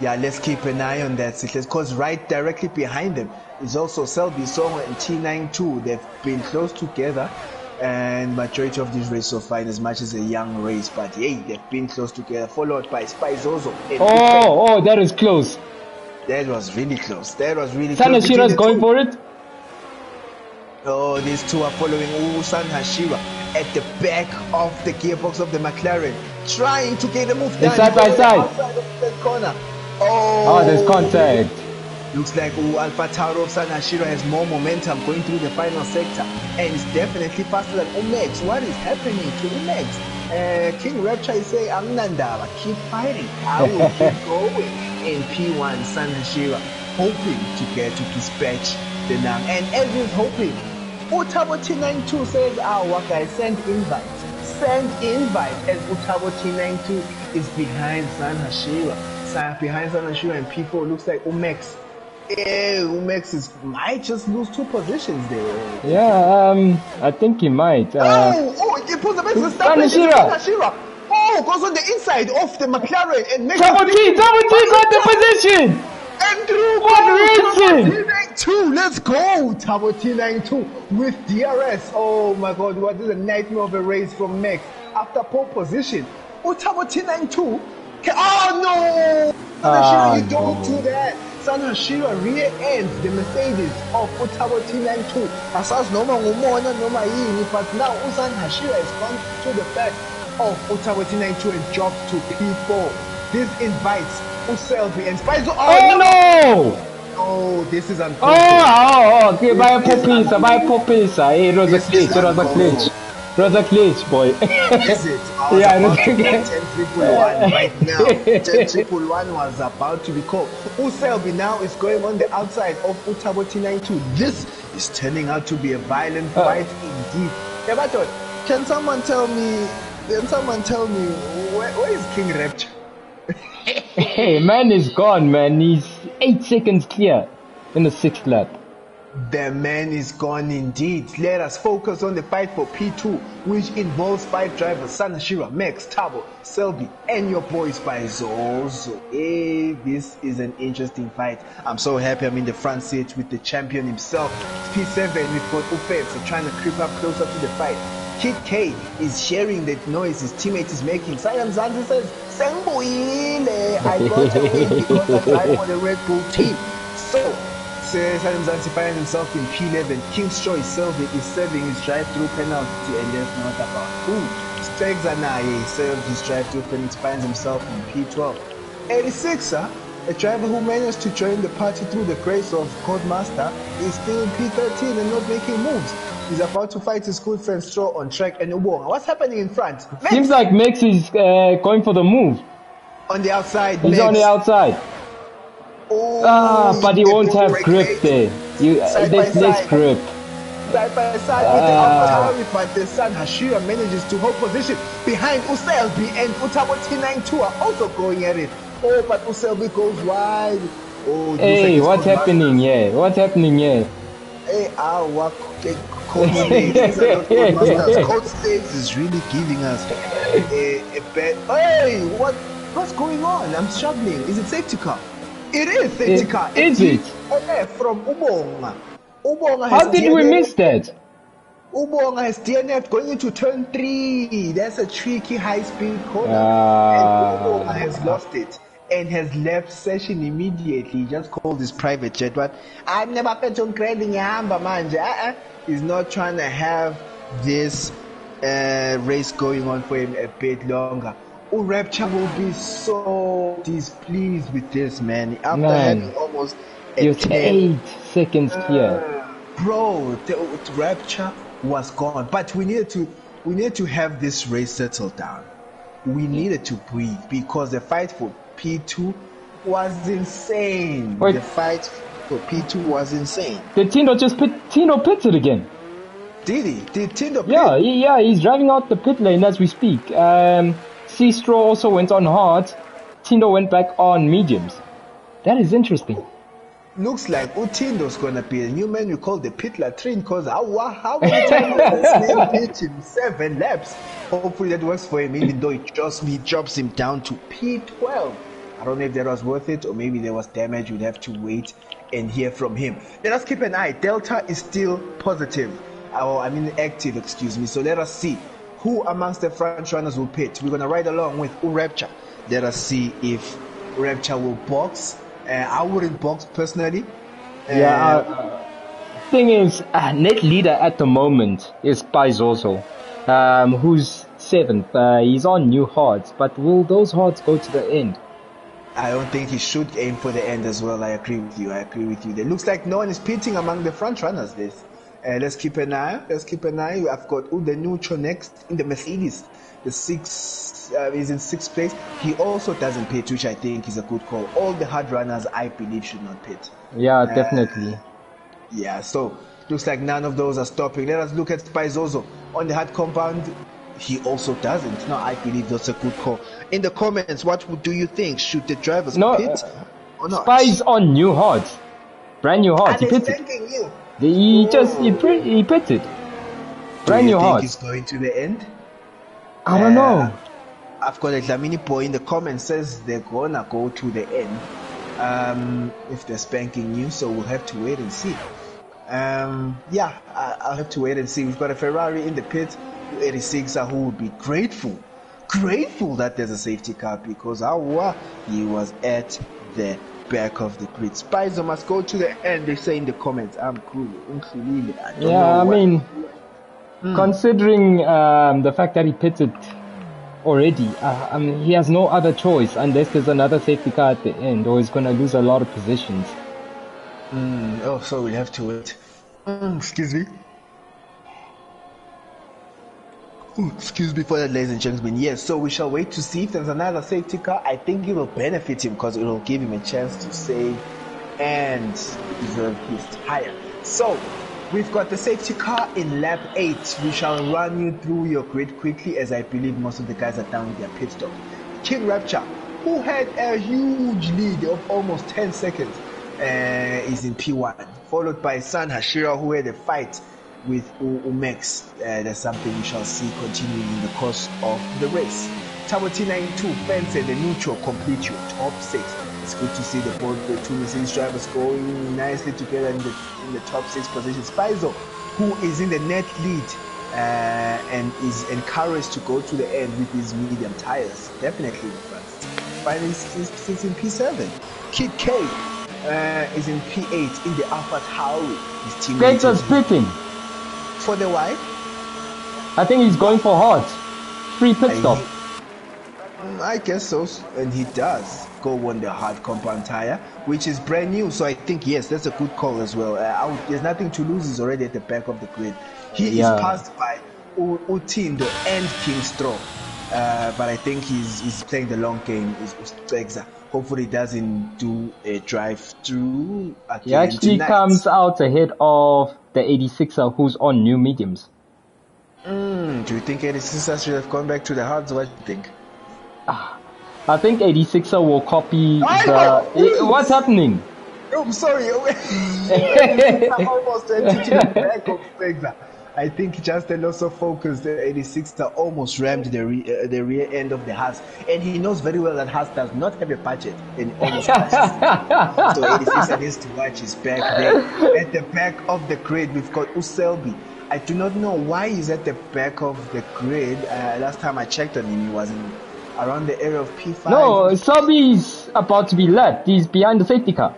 Yeah, let's keep an eye on that, because right directly behind them is also Selby Song and T92. They've been close together, and majority of this race so far, in as much as a young race, but hey, they've been close together, followed by Spaizozo. Oh, that is close. That was really close. Sanashira is going for it. Oh, these two are following Usan Hashira at the back of the gearbox of the McLaren, trying to get a move down. Side by side. Outside of the corner. Oh, there's contact. Looks like AlphaTauri of Usan Hashira has more momentum going through the final sector, and is definitely faster than Umex. What is happening to Umex? King Rapture is saying, I'm Nandava, keep fighting. I will keep going. In P1, Usan Hashira hoping to get to dispatch the Nam. And as he's hoping, Utabo T92 says, Waka, send invite. Send invite, as Utabo T92 is behind Usan Hashira. Behind Usan Hashira and P4 looks like Umex. Umex might just lose 2 positions there. Yeah, I think he might. He pulls the back to Hashira. no, goes on the inside of the McLaren and makes Double T got the position. and through What racing? T92, let's go! Tabo T92 with DRS. Oh my god, what is a nightmare of a race from Max after pole position. Oh, Tabo T92. Oh no! Sanashiro, you don't do that. Sanashiro rear ends the Mercedes of Tabo T92. Asas Noma Umona Noma Yini, but now Usan Hashira has gone to the back of Tabo T92 and dropped to P4. This invites Uselvi and Spice. Oh no! Oh, this is unfortunate. Oh, okay, by a popisa. It was a glitch, boy. Is it? I was Yeah, about I to don't get think- 10-1 right now. 10-1 was about to be called. Uselvi now is going on the outside of Utabo T92. This is turning out to be a violent fight indeed. Yeah, but can someone tell me where is King Rapture? Hey, man is gone, man. He's 8 seconds clear in the 6th lap. The man is gone indeed. Let us focus on the fight for P2, which involves 5 drivers: Sanashira, Max, Tabo, Selby, and your boys by Zozo. Hey, this is an interesting fight. I'm so happy I'm in the front seat with the champion himself. P7, we've got Ufetsa trying to creep up closer to the fight. Kid K is sharing the noise his teammate is making. Sayam Zanzi says, Sengboile, I got away because I drive for the Red Bull team. So, Sayam Zanzi finds himself in P11. King's Choice Selby is serving his drive-through penalty, and there's not about who. Stegzanaye served his drive-through penalty, finds himself in P12. 86er, a driver who managed to join the party through the grace of Codemaster, is still in P13 and not making moves. He's about to fight his good friend Stroh on track and Ubonga. What's happening in front? Max! Seems like Max is going for the move. On the outside, He's Max. on the outside. Oh, But he won't have grip there. There's less grip. Side by side with the outside, but the son Hashira manages to hold position behind Uselbi, and Utabo T92 are also going at it. Oh, but Uselbi goes wide. Oh, Hey, what's happening here? What's happening here? Hey, what Code States. These are not Code Masters. Code States is really giving us a bad. Hey, what's going on? I'm struggling. Is it safety car? It is safety car. Is it? Okay, from Ubonga. Ubonga How has did we miss that? Ubonga has DNF going into turn 3. That's a tricky high-speed corner. And Ubonga has lost it and has left session immediately. He just called his private jet. But I've never been to grading Yamba manje. He's not trying to have this race going on for him a bit longer. Rapture will be so displeased with this, man. After having almost you're 8 seconds clear. Bro, the Rapture was gone. But we needed to have this race settled down. We needed to breathe because the fight for P2 was insane. Wait. The fight for P2 was insane. Did Tino pitted again? Did he? Did Tindo pit? Yeah, he's driving out the pit lane as we speak. C-Straw also went on hard. Tindo went back on mediums. That is interesting. Looks like Utindo's gonna be a new man we call the pit latrine, because how many times has this man pit in 7 laps? Hopefully that works for him, even though he drops him down to P12. I don't know if that was worth it, or maybe there was damage. We'd have to wait and hear from him. Let us keep an eye. Delta is still positive. Active, excuse me. So let us see who amongst the front runners will pit. We're gonna ride along with Rapture. Let us see if Rapture will box. I wouldn't box personally. Thing is, net leader at the moment is Paizoso, who's 7th. He's on new hearts, but will those hearts go to the end? I don't think he should aim for the end as well. I agree with you. It looks like no one is pitting among the front runners. Let's keep an eye. I've got Udenucho next in the Mercedes. The 6 is in 6th place. He also doesn't pit, which I think is a good call. All the hard runners, I believe, should not pit. Yeah, definitely. So looks like none of those are stopping. Let us look at Paizoso on the hard compound. He also doesn't. No, I believe that's a good call. In the comments, what do you think? Should the drivers pit or not? Spy's on new hearts, brand new hearts. He pitted. He pitted. Brand new hearts. He's going to the end. I don't know. I've got a Dlamini boy in the comments says they're gonna go to the end. If they're spanking you, so we'll have to wait and see. Yeah, I'll have to wait and see. We've got a Ferrari in the pit, 86er, who would be grateful that there's a safety car, because he was at the back of the grid. Spicer must go to the end, they say in the comments. I'm cool. I mean, considering the fact that he pitted already, I mean, he has no other choice unless there's another safety car at the end, or he's going to lose a lot of positions. So we'll have to wait. Excuse me. Excuse me for that, ladies and gentlemen. Yes, so we shall wait to see if there's another safety car. I think it will benefit him because it will give him a chance to save and preserve his tire. So we've got the safety car in lap 8. We shall run you through your grid quickly, as I believe most of the guys are done with their pit stop. King Rapture, who had a huge lead of almost 10 seconds, is in P1, followed by San Hashira, who had a fight with Umex. That's something we shall see continuing in the course of the race. Tabo T92, Fence and the neutral complete your top 6. It's good to see the two Mercedes drivers going nicely together in the top 6 position. Spizo, who is in the net lead and is encouraged to go to the end with his medium tires, definitely in front. Finally, sits in P7. Kid K is in P8 in the Alpha Tauri. His teammate Fence is pitting. For the why? I think he's going for hard. Free pit stop. I guess so, and he does go on the hard compound tire, which is brand new. So I think yes, that's a good call as well. There's nothing to lose. He's already at the back of the grid. He is passed by Utindo and King Straw, but I think he's playing the long game. Hopefully, he doesn't do a drive through. He actually comes out ahead of the 86er, who's on new mediums. Do you think 86er should have gone back to the hards? What do you think? I think 86er will copy the... What's happening? I'm sorry. I almost went to the back of Spexer. I think just a loss of focus. The 86er almost rammed the rear end of the Haas, and he knows very well that Haas does not have a budget, and almost crashes. So 86er needs to watch his back there. At the back of the grid, we've got Uselby. I do not know why he's at the back of the grid. Last time I checked on him, he was around the area of P5. No, Selby's about to be left. He's behind the safety car.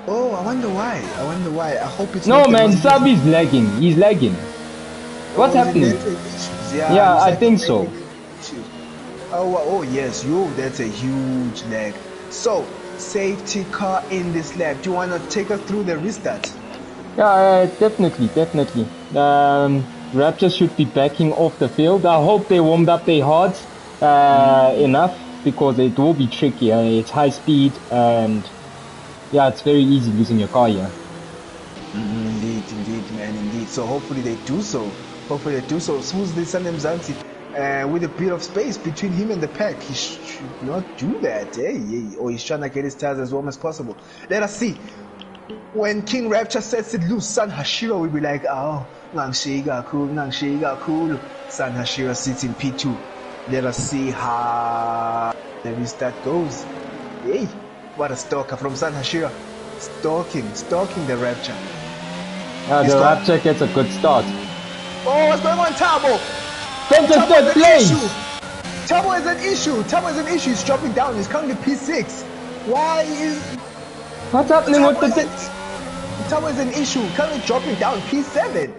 Oh, I wonder why. I hope it's no, man. Selby's lagging. He's lagging. What's happening? Yeah, I think so. Oh yes, that's a huge lag. So, safety car in this lap. Do you want to take us through the restart? Yeah, definitely. Rapture should be backing off the field. I hope they warmed up their hards enough, because it will be tricky. It's high speed, and yeah, it's very easy losing your car here. Indeed, man, indeed. So hopefully they do so. Smoothly Sanem Zanzi, with a bit of space between him and the pack. He should not do that, or he's trying to get his tires as warm as possible. Let us see. When King Rapture sets it loose, San Hashira will be like, oh, Nangshiga cool. San Hashira sits in P2. Let us see how the restart goes. Hey, what a stalker from San Hashira. Stalking the Rapture. The Rapture gets a good start. Oh, what's going on, Tabo? Third place. Tabo is an issue. He's dropping down. He's currently P6. Why is... What's happening with the... Tabo is an issue. Currently dropping down P7.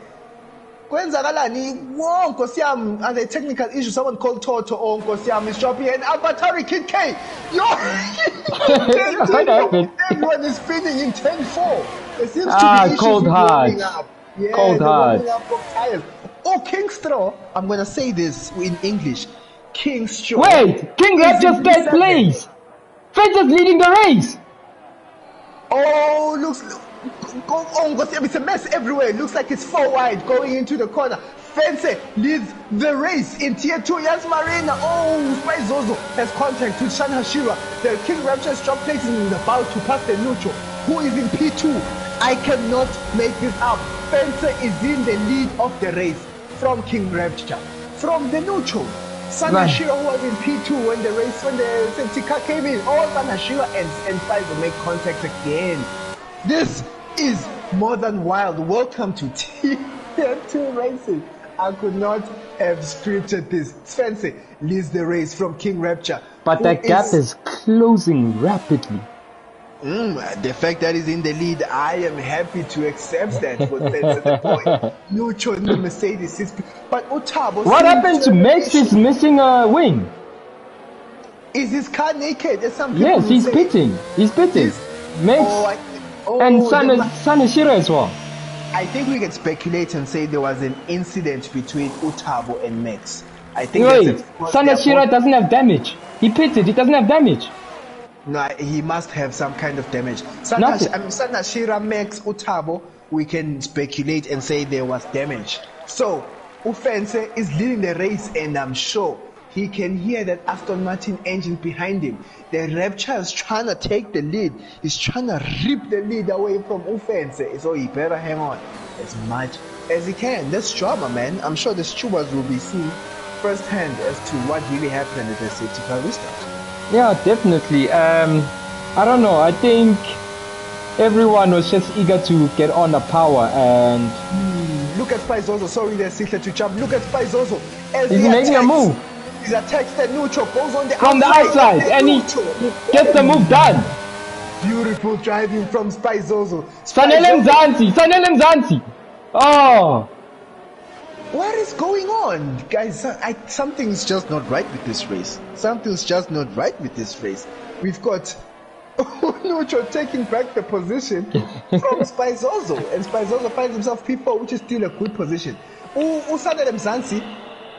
Kwenzakalani? Whoa, Nkosiyam has a technical issue. Someone called Toto. Oh, Nkosiyam is dropping. And Albatari Kid K. Everyone is spinning in 10-4. There seems to be issues cold hard. Yeah, cold hard. Oh, King Straw. I'm going to say this in English. King Straw. Wait, King Rapture's third place. Fence is leading the race. Oh, it's a mess everywhere. Looks like it's 4 wide going into the corner. Fence leads the race in tier 2. Yas Marina. Oh, Spaizozo has contact with San Hashira. The King Rapture's drop places is about to pass the neutral, who is in P2. I cannot make this up. Fence is in the lead of the race from King Rapture. from the neutral. San Man. Hashira, who was in P2 when the safety car came in, all San Hashira and Pfizer make contact again. This is more than wild. Welcome to T2 Racing. I could not have scripted this. Fancy leads the race from King Rapture. But that gap is closing rapidly. The fact that he's in the lead, I am happy to accept that for the boy. Nucho in the Mercedes. But Utabo. What happened to Max is missing a wing? Is his car naked? As some people Yes, he's say. pitting. He's pitting. Max and Sanashira as well. I think we can speculate and say there was an incident between Utabo and Max. I think Wait, Sanashira doesn't have damage. He pitted. He doesn't have damage. No, he must have some kind of damage. Nothing. Sanashira, Max, Utabo, we can speculate and say there was damage. So, Ufense is leading the race, and I'm sure he can hear that Aston Martin engine behind him. The Rapture is trying to take the lead. He's trying to rip the lead away from Ufense. So he better hang on as much as he can. That's drama, man. I'm sure the stewards will be seeing firsthand as to what really happened at the safety car restart. Yeah, definitely. I don't know. I think everyone was just eager to get on the power and look at Spizozo. Sorry, there's Sitler to jump. Look at Spizozo. He's making a move. He's attacks the neutral, goes on the from the outside, and he gets the move done. Beautiful driving from Spizozo. Sanelem Zanti. Oh. What is going on, guys? Something's just not right with this race. Something's just not right with this race. We've got Nucho taking back the position from Spizozo, and Spizozo finds himself P4, which is still a good position. Usanele Mzansi,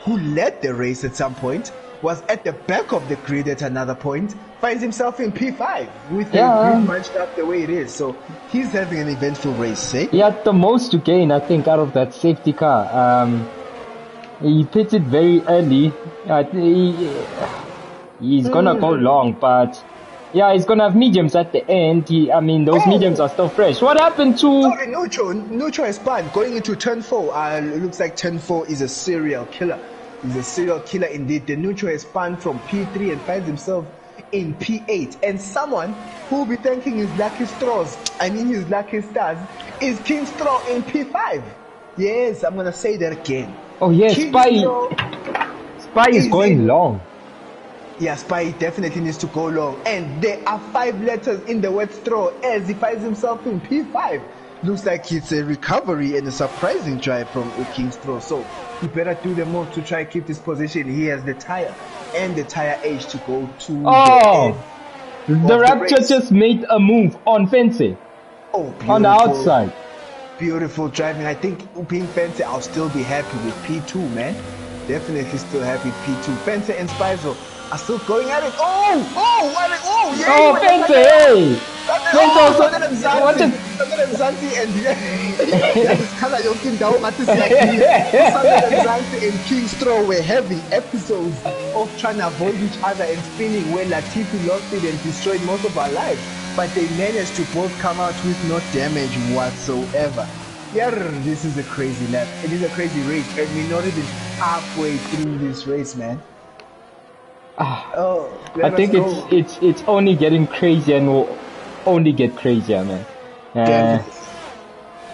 who led the race at some point, was at the back of the grid at another point, finds himself in P5 with the grid matched up the way it is. So he's having an eventful race, eh? He had the most to gain, I think, out of that safety car. He pitted very early. He's gonna go long, but yeah, he's gonna have mediums at the end. Those mediums are still fresh. What happened to... Sorry, Nucho has spun going into turn 4. It looks like turn 4 is a serial killer. He's a serial killer indeed. The Nucho has spun from P3 and finds himself in P8. And someone who will be thanking his lucky his lucky stars, is King Straw in P5. Yes, I'm gonna say that again. Oh yes, Spy is going long. Yeah, Spy definitely needs to go long. And there are 5 letters in the wet straw as he finds himself in P5. Looks like it's a recovery and a surprising drive from King Straw. So he better do the most to try to keep this position. He has the tire and the tire age to go to the end. The Rapture just made a move on Fence. On the outside. Beautiful driving. I think being Fence, I'll still be happy with P2, man. Definitely still happy with P2. Fence and Spizo are still going at it. Fence, hey! and King Straw were having episodes of trying to avoid each other and spinning where Latifi lost it and destroyed most of our lives. But they managed to both come out with no damage whatsoever. Yeah, this is a crazy lap. It is a crazy race, and we're not even halfway through this race, man. I think it's only getting crazier and will only get crazier, man.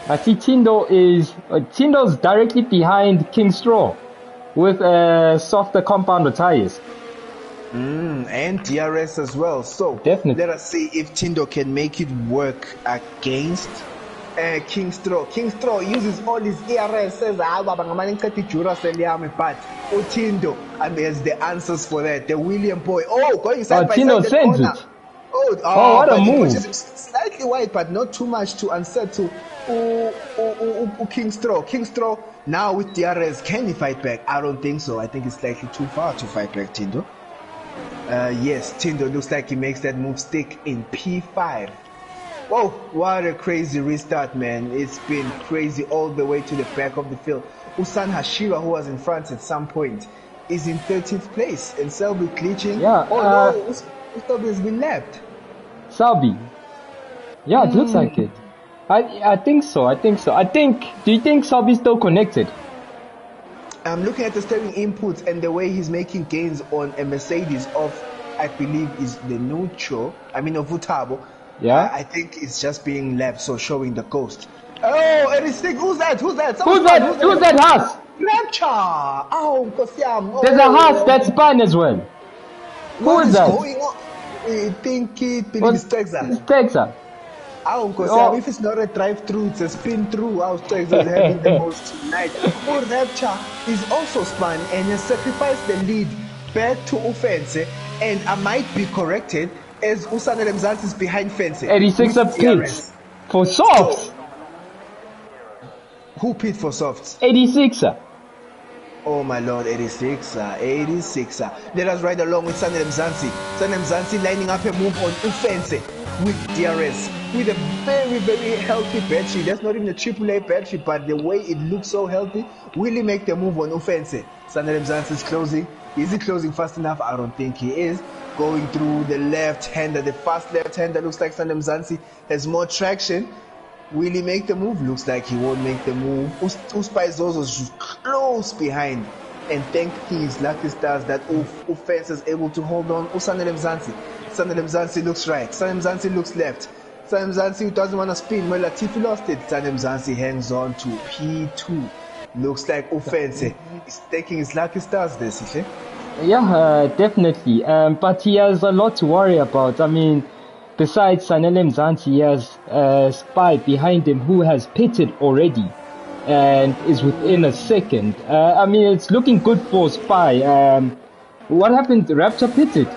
I see Tindo's directly behind King Straw with softer compounder tires. And DRS as well. So definitely, let us see if Tindo can make it work against King Straw. King Straw uses all his ERS, says but Tindo has the answers for that. The William boy. Going inside by Tindo side sends corner. it. What a move. Slightly wide, but not too much to unsettle King Straw. King Straw now with DRS, can he fight back? I don't think so. I think it's slightly too far to fight back, Tindo. Yes, Tindo looks like he makes that move stick in P5. Whoa, what a crazy restart, man. It's been crazy all the way to the back of the field. Usan Hashira, who was in front at some point, is in 13th place. And Selby glitching. Yeah, Selby has been lapped. Selby. Yeah, it looks like it. I think so. Do you think Selby's still connected? I'm looking at the steering inputs and the way he's making gains on a Mercedes of, I believe, is the neutral. I mean, of Utabo. Yeah. I think it's just being left, so showing the ghost. Oh, 86. Who's that? Who's that Haas? Rapture. Oh, Kosiam. There's a Haas that's spun as well. What is that? going on? I think it's Texas. Texas. Oh, because if it's not a drive-through, it's a spin-through. Our Texas is having the most tonight. Oh, Rapture is also spun and has sacrificed the lead back to offense. And I might be corrected as Usanele Mzansi is behind fence. 86 up pits for softs. Who pit for softs? 86er. Oh my lord, 86er, 86er. Let us ride along with Sanel Mzansi. Sanel Mzansi lining up a move on offense with DRS. With a very, very healthy battery. That's not even a AAA battery, but the way it looks so healthy, will he make the move on offense? Sanel Mzansi is closing. Is he closing fast enough? I don't think he is. Going through the left-hander, the fast left-hander. Looks like Sanel Mzansi has more traction. Will he make the move? Looks like he won't make the move. Uspai Zozo's close behind. And thank his lucky stars that offense is able to hold on. Sanel Mzansi. Sanel Mzansi looks right. Sanel Mzansi looks left. Sanel Mzansi doesn't want to spin. Well, Latifi lost it. Sanel Mzansi hangs on to P2. Looks like offense is taking his lucky stars there, Sihle. Yeah, definitely. But he has a lot to worry about. I mean, besides Sanele Mzansi, he has a spy behind him who has pitted already and is within a second. I mean, it's looking good for Spy. What happened? Rapture pitted.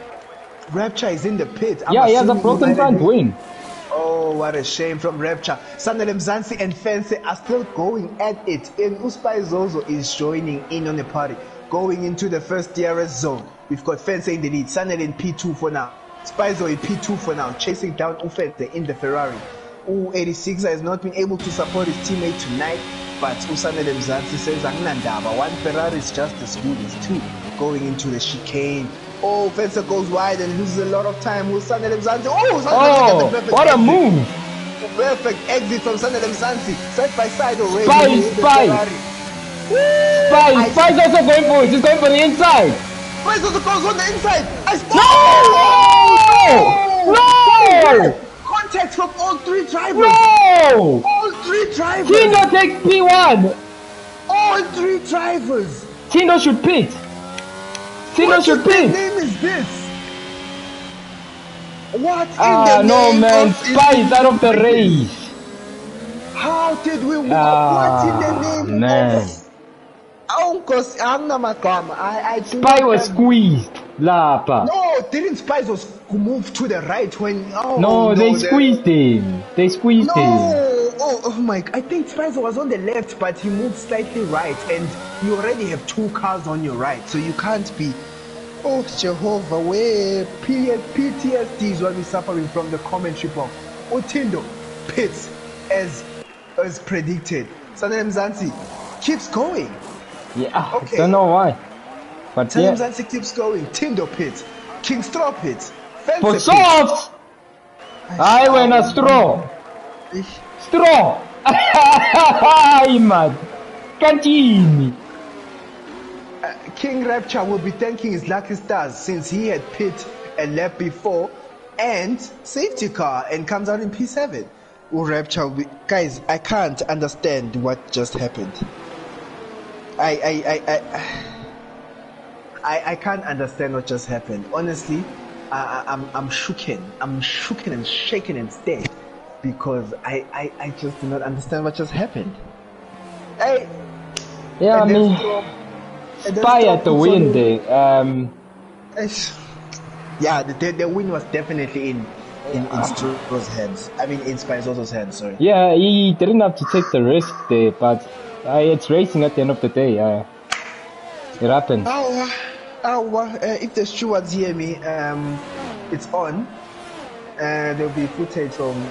Rapture is in the pit. He has a broken front wing. Oh, what a shame from Rapture. Sanele Mzansi and Fence are still going at it. And Uspai Zozo is joining in on the party. Going into the first DRS zone. We've got Fence in the lead. Sanele in P2 for now. Spizo in P2 for now, chasing down Ufente in the Ferrari. 86 has not been able to support his teammate tonight, but Usanele Mzansi says, one Ferrari is just as good as two. Going into the chicane. Oh, Fencer goes wide and loses a lot of time. Usanele Mzansi. Oh, what a move! Perfect exit from Sanele Mzansi. Side by side already. Spy's also going for it. He's going for the inside. Spice also goes on the inside. No! Contact from all three drivers. No! All three drivers. Tindo takes P1. All three drivers. Tindo should pit. What name is this? What in the name no man, of Spy is out of the race. How did we walk? What in the name man. of? Oh, because I'm not my Spy was squeezed. Lapa. No, didn't Spy was move to the right when? They squeezed him. They squeezed him. Oh my! I think Spicer was on the left, but he moved slightly right, and you already have two cars on your right, so you can't be. Oh Jehovah, where PTSD is what we're suffering from the commentary box. Otindo pits as predicted. Sanele Mzansi keeps going. Yeah, okay. I don't know why. But Sanele Mzansi keeps going. Tindo pits. King Straw pits. For soft! I went a straw. Straw! Ay, man. Continue. King Rapture will be thanking his lucky stars since he had pit a lap before and safety car and comes out in P7. Rapture will be, guys, I can't understand what just happened. I can't understand what just happened. Honestly, I'm shooken. I'm shooken and shaken and scared because I just do not understand what just happened. Yeah, I mean, Spy at the win there. Yeah, the win was definitely in Stroll's hands. I mean, in Spy's also hands. Sorry. Yeah, he didn't have to take the risk there, but it's racing at the end of the day. It happens. If the stewards hear me, it's on. There'll be footage from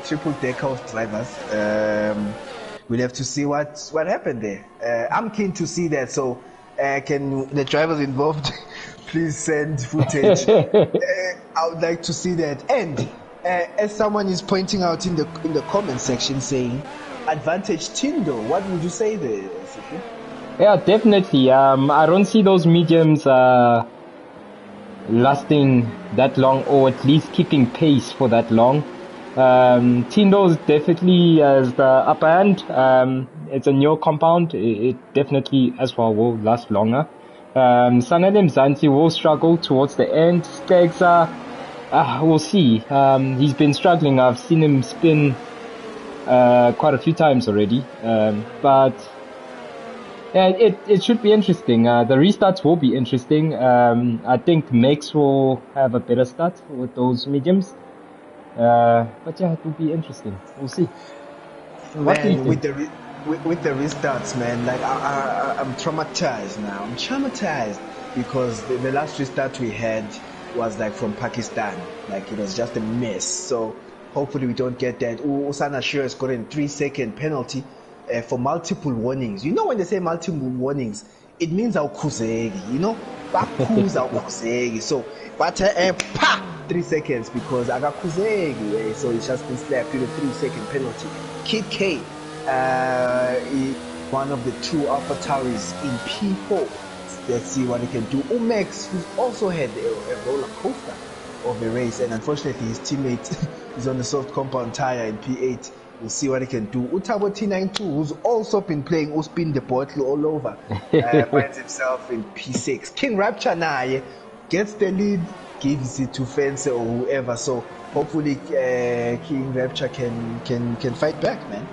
triple decker drivers. We'll have to see what happened there. I'm keen to see that. So, can the drivers involved please send footage? I would like to see that. And as someone is pointing out in the comment section saying, advantage Tindo. What would you say there, Sifu? Yeah, definitely. I don't see those mediums lasting that long, or at least keeping pace for that long. Tindo's definitely has the upper hand. It's a new compound. It definitely as well will last longer. Sanadem Zanti will struggle towards the end. Stegza, we'll see. He's been struggling. I've seen him spin quite a few times already. But yeah, it should be interesting. The restarts will be interesting. I think Max will have a better start with those mediums. But yeah, it will be interesting. We'll see. What do you Man, think? with the restarts, man, like I'm traumatized now. I'm traumatized because the last restart we had was like from Pakistan. Like it was just a mess. So hopefully we don't get that. Usana Shira scored a 3-second penalty for multiple warnings. You know when they say multiple warnings, it means awukhuzeki, you know? Bakuza awukhuzeki. So but pa 3 seconds because akakhuzeki. So it's just been slapped with a 3-second penalty. Kid K, one of the two Alpha Tauris in P4. Let's see what he can do. Umex, who's also had a roller coaster of a race, and unfortunately his teammate is on the soft compound tire in P8. We'll see what he can do. Utabo T92, who's also been playing Uspin the bottle all over, finds himself in P6. King Rapture naye gets the lead, gives it to Fence or whoever. So hopefully King Rapture can fight back, man.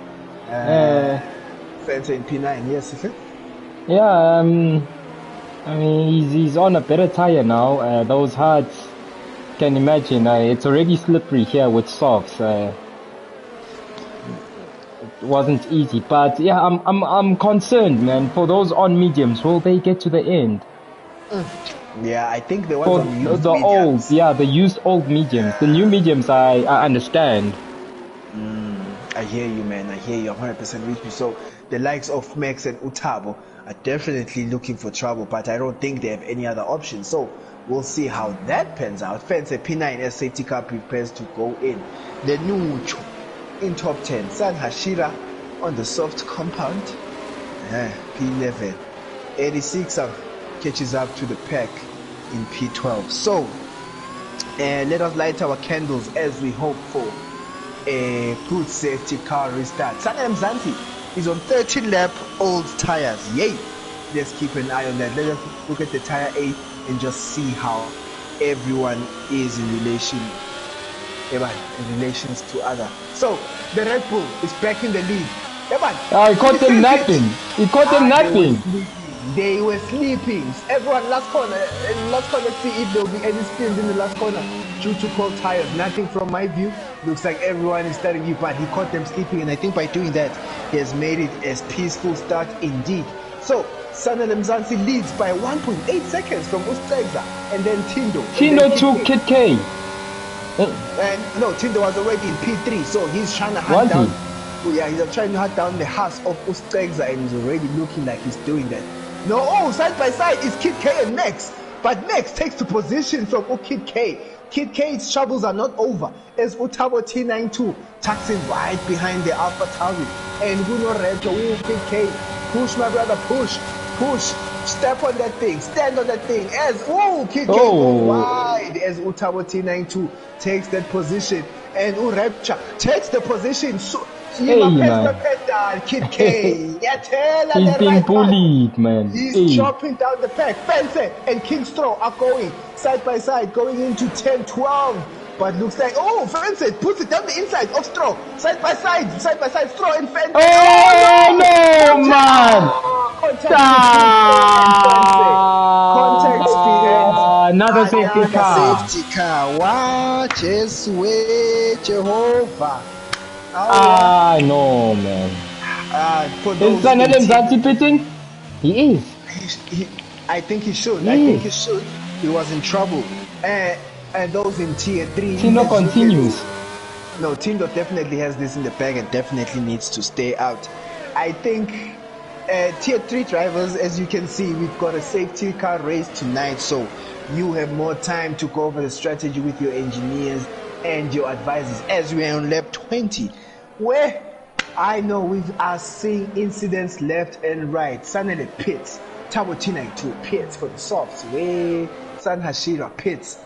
Fence in P9, yes, is it? Yeah, I mean, he's on a better tire now. Those hards, can imagine, it's already slippery here with softs. It wasn't easy, but yeah, I'm concerned, man. For those on mediums, will they get to the end? Yeah, I think the ones For on used the mediums. old, the used old mediums. The new mediums, I understand. I hear you, man. I hear you. 100% with you. So the likes of Max and Utabo are definitely looking for trouble, but I don't think they have any other option. So we'll see how that pans out. Fence P9S safety car prepares to go in. The new in top 10. San Hashira on the soft compound. P11. 86 catches up to the pack in P12. So let us light our candles as we hope for a good safety car restart. Sana Mzanti is on 13-lap old tires. Yay! Let's keep an eye on that. Let us look at the tire 8 and just see how everyone is in relations to other. So the Red Bull is back in the lead. He caught them napping. He caught them napping. They were sleeping. Everyone last corner. Let's see if there will be any spins in the last corner due to cold tires. Nothing from my view. Looks like everyone is starting you, but he caught them sleeping, and I think by doing that, he has made it a peaceful start indeed. So Sana Mzansi leads by 1.8 seconds from Ustregza, and then Tindo. Tindo took Kid K. And no, Tindo was already in P3, so he's trying to hunt down. Yeah, he's trying to hunt down the Haas of Ustregza, and he's already looking like he's doing that. No, side by side is Kid K and Max, but Max takes the position from Kid K. Kid K's troubles are not over as Utabo T92 tucks in right behind the Alpha Tauri. And Guno Reto, Kid K, push my brother, push, step on that thing, stand on that thing as Kid K goes wide as Utabo T92 takes that position and Rapture takes the position. So, Kid K. He's being bullied, man. He's chopping down the pack. Fence and King Straw are going side by side, going into 10-12. But looks like, Fence puts it down the inside of Straw. Side by side, Straw and Fence. Oh, no, man. Contact speed. Another safety car. Safety car. Wow, Jehovah. No, man. Is Sanel Mzansi pitting? He is. I think he should. He was in trouble. And those in tier 3. Tindo continues. No, Tindo definitely has this in the bag and definitely needs to stay out. I think tier 3 drivers, as you can see, we've got a safety car race tonight. So you have more time to go over the strategy with your engineers and your advisors as we are on lap 20, where I know we are seeing incidents left and right. Sanele pits. Tabotina to pits for the softs. Way San Hashira pits.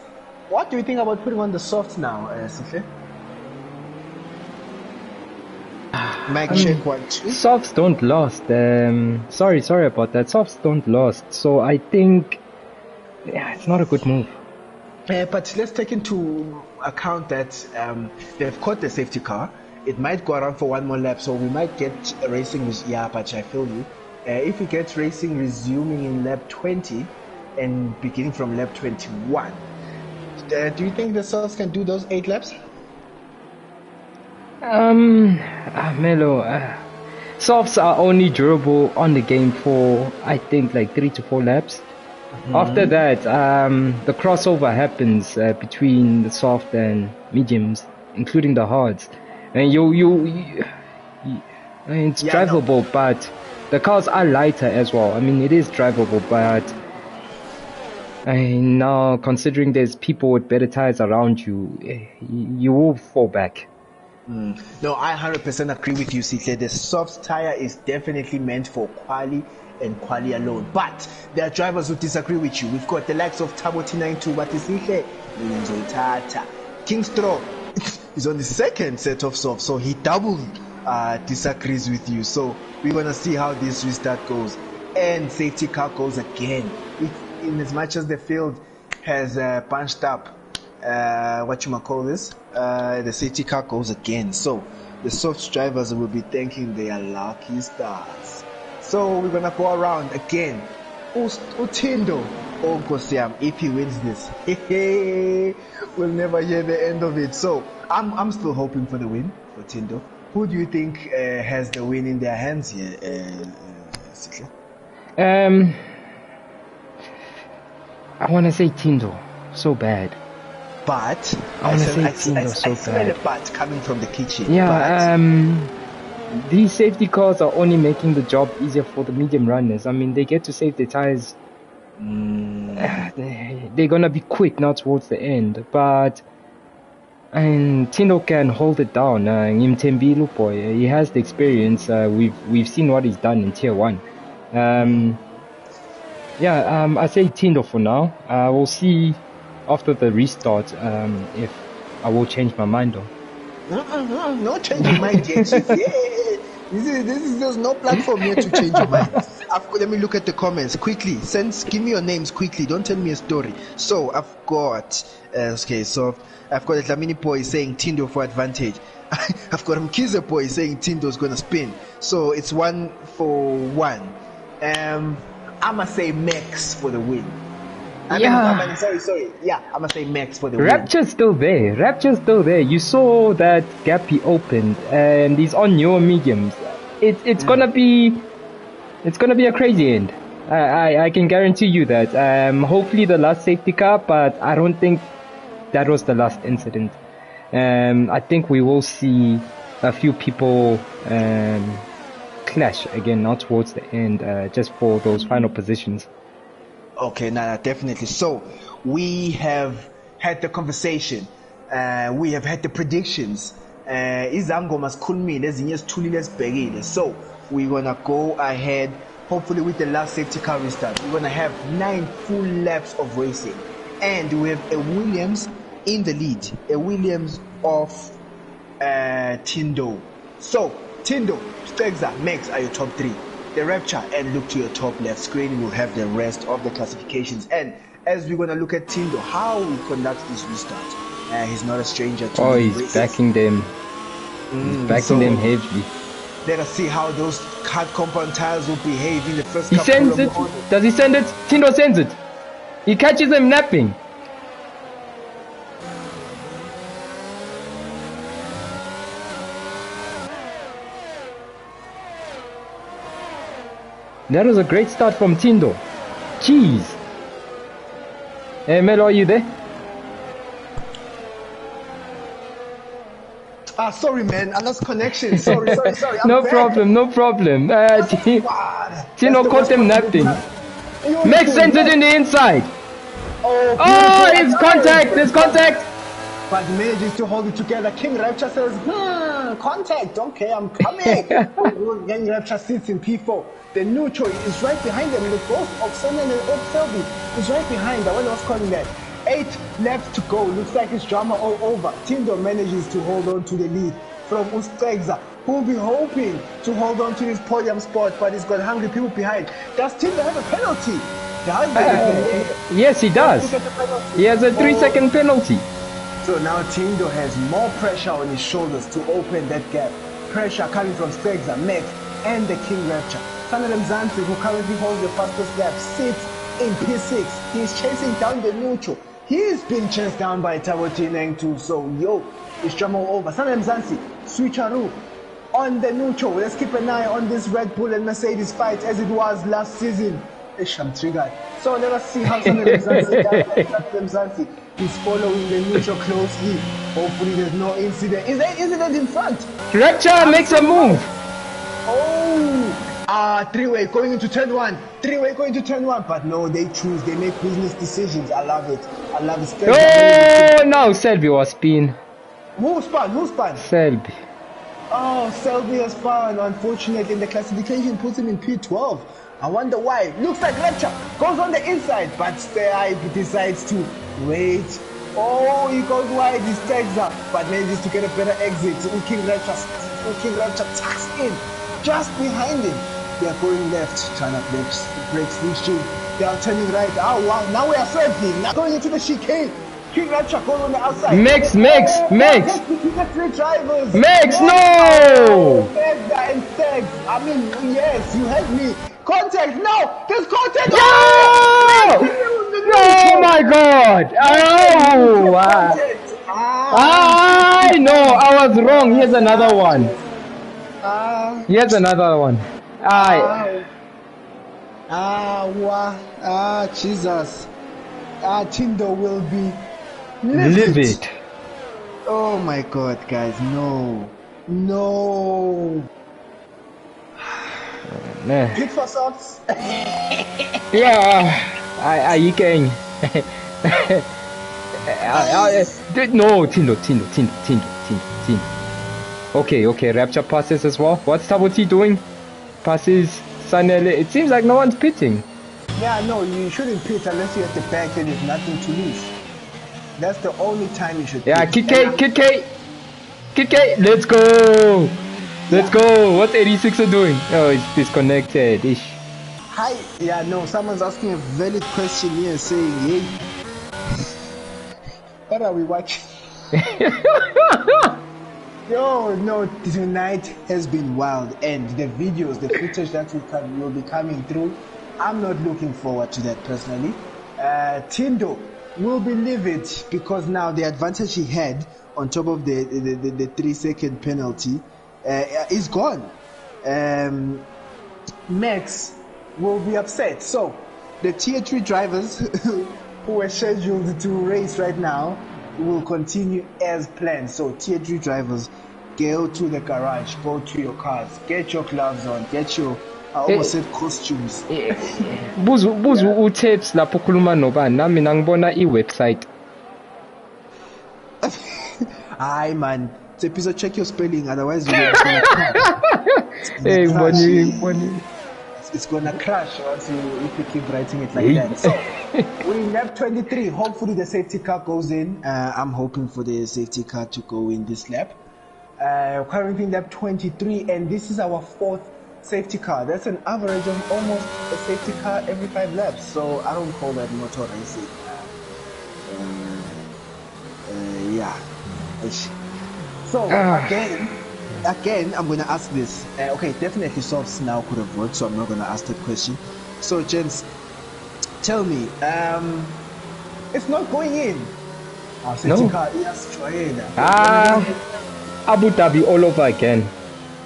What do you think about putting on the softs now, Sife? Mic check 1, 2. Softs don't last. Sorry about that. Softs don't last. So I think, it's not a good move. But let's take into account that they've caught the safety car. It might go around for one more lap, so we might get racing. Yeah, but I feel you. If we get racing resuming in lap 20 and beginning from lap 21, do you think the Softs can do those 8 laps? Melo, softs are only durable on the game for, I think, like 3 to 4 laps. After that, the crossover happens between the soft and mediums, including the hards. And it's drivable, but the cars are lighter as well. I mean, it is drivable, but now considering there's people with better tires around you, you will fall back. No, I 100% agree with you, Sihle. The soft tire is definitely meant for quali and quali alone. But there are drivers who disagree with you. We've got the likes of Tabo T92, but Sihle, King Straw is on the second set of softs, so he double disagrees with you. So we're going to see how this restart goes. And safety car goes again. In as much as the field has punched up, the safety car goes again. So the soft drivers will be thanking their lucky stars. So we're gonna go around again. Utindo, if he wins this, we'll never hear the end of it. So I'm still hoping for the win for Tindo. Who do you think has the win in their hands here, Sihle? I want to say Tindo, so bad. But I smell a but coming from the kitchen. Yeah, these safety cars are only making the job easier for the medium runners. I mean, they get to save their tires. They're gonna be quick now towards the end, but Tindo can hold it down. Ngimthembile boy, he has the experience. We've seen what he's done in Tier 1. I say Tindo for now. We'll see after the restart if I will change my mind though. No change your mind yet. There's no platform here to change your mind. Let me look at the comments quickly. Give me your names quickly. Don't tell me a story. So I've got I've got Dlamini boy saying Tindo for advantage. I've got Mkize boy saying Tindo's gonna spin. So it's 1-1. I'ma say Max for the win. Sorry. Yeah, I'm gonna say Max for the win. Rapture's still there. You saw that gap he opened, and he's on your mediums. It's gonna be a crazy end. I can guarantee you that. Hopefully the last safety car, but I don't think that was the last incident. I think we will see a few people clash again, now towards the end, just for those final positions. Okay, definitely. So we have had the conversation. We have had the predictions. Izangoma sikhulumile ezinye sithulile sibhekile. So we're gonna go ahead, hopefully with the last safety car restart. We're gonna have 9 full laps of racing, and we have a Williams in the lead. A Williams of Tindo. So Tindo, Stegza, Max are your top 3. The Rapture, and look to your top left screen. We'll have the rest of the classifications. And as we're going to look at Tindo, how he conducts this restart. He's not a stranger to he's races. Backing them. He's backing them heavily. Let us see how those hard compound tires will behave in the first couple of corners. Does he send it? Tindo sends it. He catches him napping. That was a great start from Tindo. Jeez. Hey, Mel, are you there? Sorry, man. I lost connection. Sorry. No problem. Tindo caught him napping. Max sent it in the inside. It's contact. There's contact. But manages to hold it together. King Rapture says, on contact. Okay, I'm coming. Then Rapture sits in P4. The neutral is right behind them. The ghost of Sun and Selby is right behind. I wonder what's calling that. 8 left to go. Looks like it's drama all over. Tindo manages to hold on to the lead from Ustegza, who will be hoping to hold on to his podium spot, but he's got hungry people behind. Does Tindo have a penalty? Yes, he does. He has a 3-second penalty. So now Tindo has more pressure on his shoulders to open that gap. Pressure coming from Stegza, Max, and the King Rapture. Sanadam Zanti, who currently holds the fastest gap, sits in P6. He's chasing down the neutral. He's been chased down by Taboti Neng2. So, it's drama over. Sanadam Zanti, switcheroo on the neutral. Let's keep an eye on this Red Bull and Mercedes fight as it was last season. I'm triggered. So let us see how Sanadam Zanti does. Sanadam Zanti is following the neutral closely. Hopefully there's no incident. Is there an incident in front? Rapture makes a move. Three-way going into turn 1. Three-way going to turn 1. But no, they make business decisions. I love it. Oh, no, Selby was spin. Who spun? Selby. Oh, Selby has spun. Unfortunately, in the classification puts him in P12. I wonder why. Looks like Rapture goes on the inside, but Stay decides to wait. Oh, he goes wide, he stags up, but manages to get a better exit. King Rapture tucks in just behind him. They are going left, trying to break switching. They are turning right. Oh wow, now we are circling. Now going into the chicane. King Rapture goes on the outside. Max. The three drivers. Max, no! Stagza and Stags. I mean, yes, you had me. Contact, no! There's contact! No! Oh my god! Oh! No, I was wrong. Here's another one. Jesus. Tindo will be livid. Oh my god, guys, no. Pick for socks. Yeah, you can. No, Tindo. Okay, Rapture passes as well. What's Taboti doing? Passes Sanele. It seems like no one's pitting. Yeah, no, you shouldn't pit unless you're at the back and there's nothing to lose. That's the only time you should pit. Yeah, Kid K, let's go! Let's go! What's 86er doing? Oh, it's disconnected. Ish. Hi. Yeah, no, someone's asking a valid question here saying, hey, what are we watching? No, tonight has been wild, and the videos, the footage that will be coming through, I'm not looking forward to that personally. Tindo will be livid because now the advantage he had on top of the 3-second penalty is gone. Max will be upset. So the tier 3 drivers who are scheduled to race right now will continue as planned. So tier 3 drivers, go to the garage, go to your cars, get your gloves on, get your I almost said costumes. Buzu utapes lapho khuluma nobani nami ngibona iwebsite. Hi man, it's a piece of check your spelling, otherwise you're gonna crash. Hey, money. It's gonna crash if you keep writing it like that. So we're in lap 23. Hopefully the safety car goes in. I'm hoping for the safety car to go in this lap. Currently in lap 23, and this is our 4th safety car. That's an average of almost a safety car every 5 laps. So I don't call that motor racing. Yeah. So again, I'm gonna ask this. Okay, definitely softs now could have worked, so I'm not gonna ask that question. So, gents, tell me, it's not going in. No. Abu Dhabi all over again.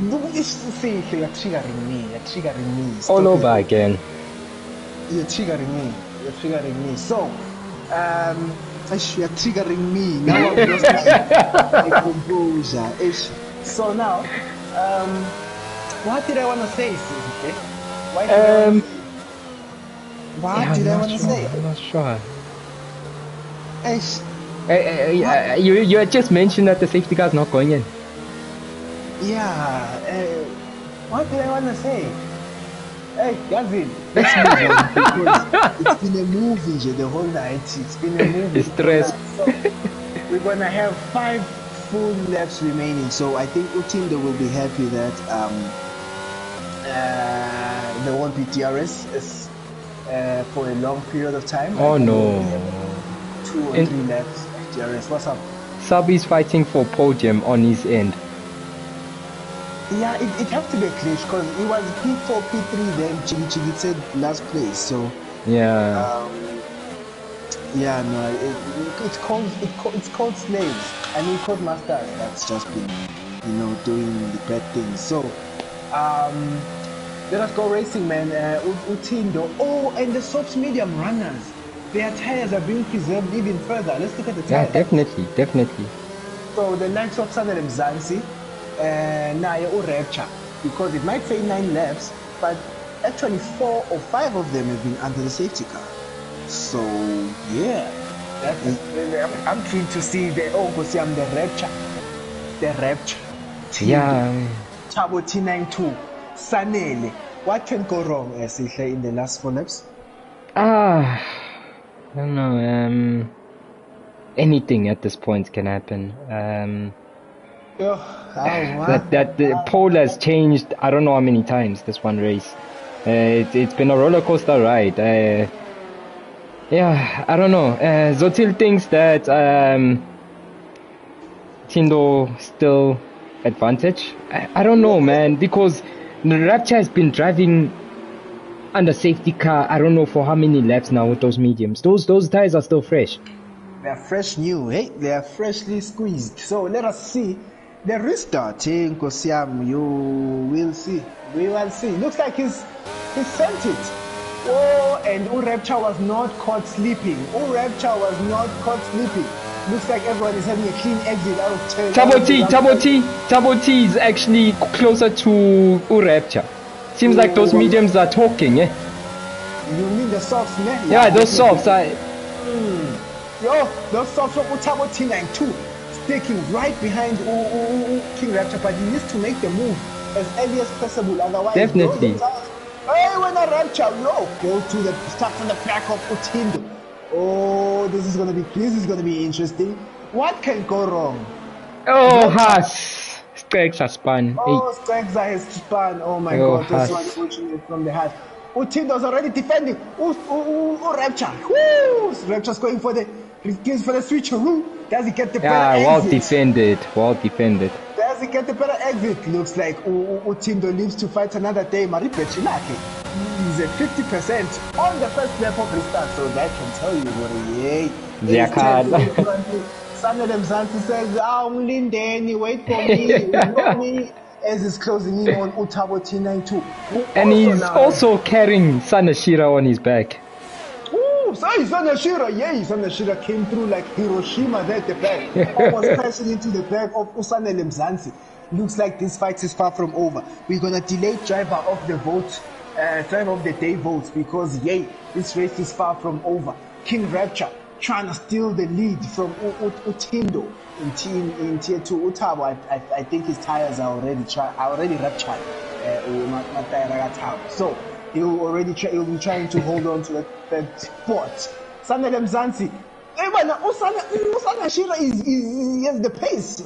You're triggering me. All over again. You're triggering me. So, you're triggering me. Now I've lost my composure. So now, what did I want to say, Suzuki? What did I want to say? I'm not sure. You had just mentioned that the safety car is not going in. Yeah, what did I want to say? Hey, Gavin, let's move on because it's been a movie the whole night. It's been a movie the whole Stress. night. So we're gonna have 5 full laps remaining. So I think Utindo will be happy that there won't be DRS for a long period of time. I Oh think there will no. be 2 or And 3 laps of DRS. What's up? Sabi's fighting for podium on his end. Yeah, it has to be a glitch because it was P4, P3, then Chigi said last place. So Yeah. yeah, no, it's called slaves. I mean, called masters. That's just been, doing the bad things. So, let us go racing, man. Utindo. Oh, and the soft medium runners. Their tires are being preserved even further. Let's look at the Yeah, tires. definitely. So the likes of Sanel Mzansi, naye uRapture, because it might say 9 laps, but actually 4 or 5 of them have been under the safety car. So yeah, I'm keen to see the Rapture. Yeah. Tabo T92, Sanele. What can go wrong, Sihle, in the last 4 laps? I don't know. Anything at this point can happen. That the pole has changed. I don't know how many times this one race. It's been a roller coaster ride. Yeah, I don't know. Zotil thinks that Tindo still advantage. I don't know, man, because Rapture has been driving under safety car. I don't know for how many laps now with those mediums. Those tires are still fresh. They are fresh new, hey? They are freshly squeezed. So let us see the restart. Hey, Nkosiam, you will see. We will see. Looks like he sent it. Oh, and Rapture was not caught sleeping. Rapture was not caught sleeping. Looks like everyone is having a clean exit out of 10. Tabo T is actually closer to Rapture. Seems like those mediums are talking, eh? You mean the softs, man? Yeah, those softs are... Yo, those softs from Utabo T92 sticking right behind King Rapture, but he needs to make the move as early as possible, otherwise... Definitely. Hey, when I Rapture, no! Go to the start from the back of Utindo. Oh, this is gonna be interesting. What can go wrong? Oh, Haas. Strex has spun. Oh, Strex has spun. Oh my God, that's so unfortunate from the Haas. Utindo's already defending. Rapture. Rapture's going for the switcheroo. Does he get the better exit? Well defended. Does he get the better exit? Looks like Utindo lives to fight another day. Maripet Chilake. He's at 50% on the first lap of restart, so that can tell you what he Sanel Mzansi says, Lindeni, wait for me, as he's closing in on Utabo T92. And he's also carrying Sanashira on his back. Sanashira came through like Hiroshima there at the back, almost crashing into the back of Sanel Mzansi. Looks like this fight is far from over. We're gonna delay driver of the day votes because this race is far from over. King Rapture trying to steal the lead from Utindo in tier 2. Utabo, I think his tires are already ruptured. So he'll be trying to hold on to that spot. Sanel Mzansi, Usanashira he has the pace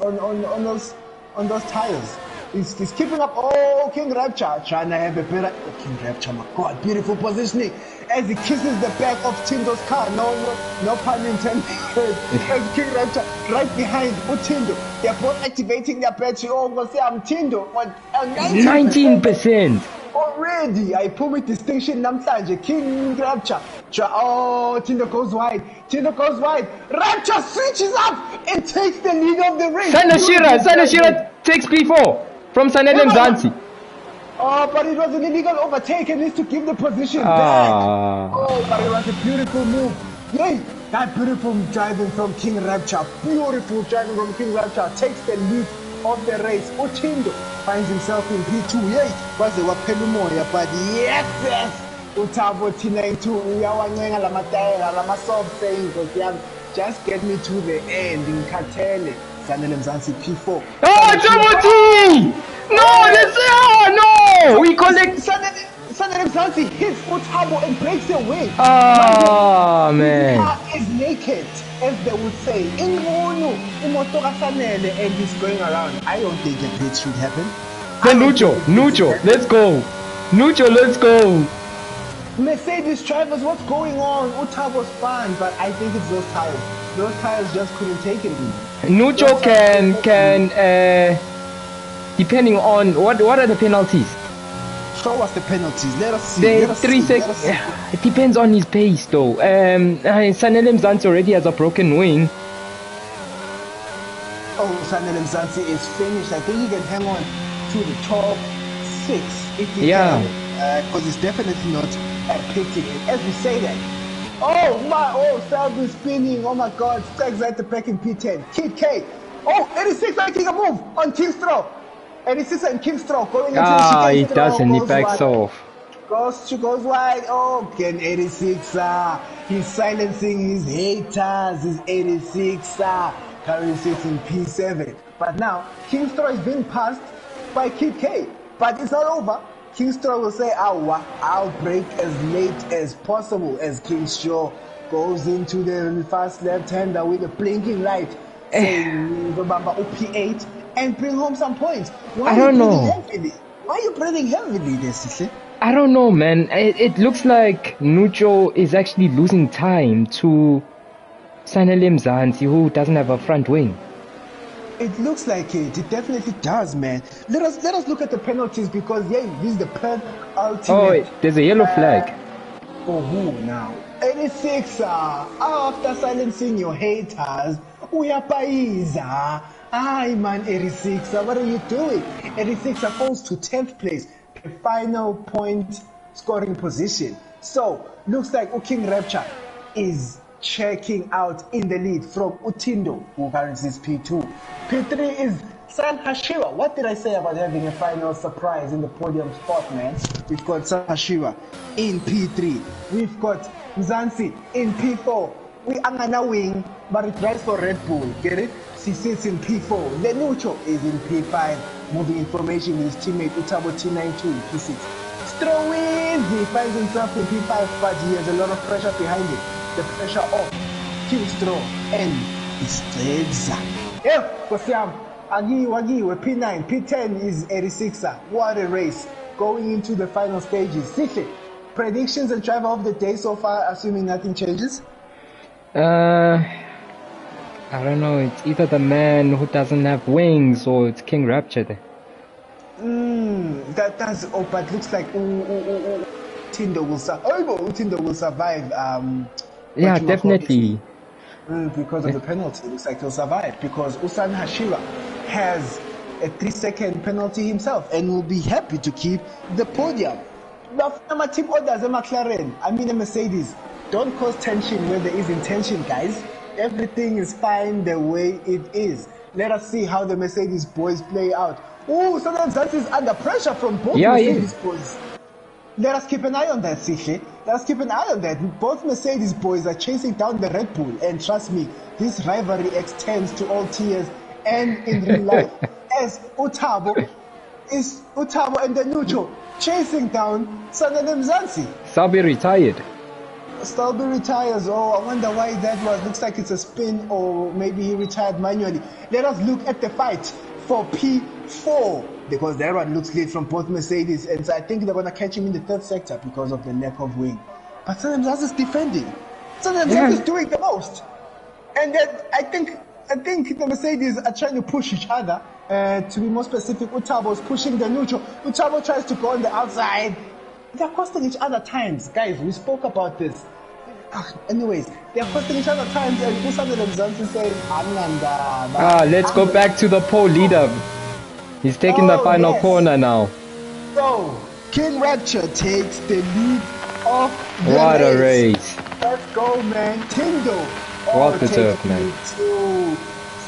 on those tires. He's keeping up. Oh, King Rapture trying to have a better. King Rapture, my God, beautiful positioning as he kisses the back of Tindo's car. No pun intended. As King Rapture right behind Utindo. They're both activating their battery. Oh, I'm gonna say I'm Tindo. 19%. Already, I put my distinction namhlanje. King Rapture. Oh, Tindo goes wide. Rapture switches up and takes the lead of the race. Sanashira takes P4 from Sanel Mzansi. Oh, but it was an illegal overtake and needs to give the position back. Oh, but it was a beautiful move. Yay! That beautiful driving from King Rapture. Beautiful driving from King Rapture takes the lead of the race. Utindo finds himself in P2. Yay! Was the Wapelumoya, but yes! Utabo T92, uyawancenga lamatayela lama-soft saying, just get me to the end in Katele. Sanel Mzansi P4. Oh, Tabo T! Mzansi hits Utabo and breaks away. Ah, His man. car is naked, as they would say. In Munu, and he's going around. I don't think a pit should happen. Then Nucho, let's go. Nucho, let's go. Mercedes drivers, what's going on? Utabo's fine, but I think it's those tires. Those tires just couldn't take it. Nucho can depending on what are the penalties? Show us the penalties. Let us see. They Let us 3 see. Let us seconds. see. It depends on his pace, though. Sanelem Zanzi already has a broken wing. Oh, Sanelem Zanzi is finished. I think he can hang on to the top 6 if he can. Because it's definitely not a pit ticket. As we say that. Oh my, Selby spinning. Oh my God. Stags at the back in P10. Kid K. Oh, 86 making a move on Kingstrow. 86 and Kingstrow going into the chicane. He doesn't. He backs off. Goes wide. Oh, Ken 86. He's silencing his haters. He's 86. Currently sits in P7. But now, Kingstrow is being passed by Kid K. But it's not over. Kingstrow will say, I'll break as late as possible as Kingstrow goes into the fast left-hander with a blinking light saying, P8 and bring home some points. I don't know. Why are you breathing heavily this? I don't know, man. It looks like Nucho is actually losing time to Sanelem Zanzi, who doesn't have a front wing. It looks like it. It definitely does, man. Let us look at the penalties because this is the ultimate. Oh, there's a yellow flag. For who now? 86. After silencing your haters, we are paiza. Aye, man, 86. What are you doing? 86 falls to 10th place, the final point scoring position. So, looks like King Rapture is checking out in the lead from Utindo, who currently is P2. P3 is San Hashira. What did I say about having a final surprise in the podium spot, man? We've got San Hashira in P3. We've got Mzansi in P4. We are gonna wing, but it drives for Red Bull. Get it? She sits in P4. Lenucho is in P5. Moving information with his teammate Utabo T92 in P6. Strowin, he finds himself in P5, but he has a lot of pressure behind him. The pressure of Kingstrow and his legs. Yeah, Kosiam, Agi, we're P9, P10 is 86. What a race. Going into the final stages. Sihle, predictions and driver of the day so far, assuming nothing changes? I don't know. It's either the man who doesn't have wings or it's King Rapture there. That's but looks like Utindo will survive. Yeah, definitely. Because of the penalty, looks like he'll survive because Usan Hashira has a 3-second penalty himself and will be happy to keep the podium. The team orders a McLaren, a Mercedes. Don't cause tension where there is intention, guys. Everything is fine the way it is. Let us see how the Mercedes boys play out. Sometimes that is under pressure from both Mercedes boys. Let us keep an eye on that, Sihle. Let us keep an eye on that. Both Mercedes boys are chasing down the Red Bull, and trust me, this rivalry extends to all tiers and in real life. As Utabo and the Nucho chasing down Sanelem Zanzi. Sabi retired. Stalby retires. I wonder why that was. Looks like it's a spin, or maybe he retired manually. Let us look at the fight for P4 because that one looks lit from both Mercedes, and so I think they're gonna catch him in the third sector because of the lack of wing. But Sanelem is defending. Sanelem is doing the most, and then I think the Mercedes are trying to push each other. To be more specific, Utabo is pushing the Nucho. Utabo tries to go on the outside. They're costing each other times, guys. We spoke about this. Anyways, they're costing each other times, and Sanelem Zanzi saying, let's go back to the pole leader. He's taking the final corner now. So, King Rapture takes the lead of the race. What a race. Let's go, man. Tindo. What the turf, man.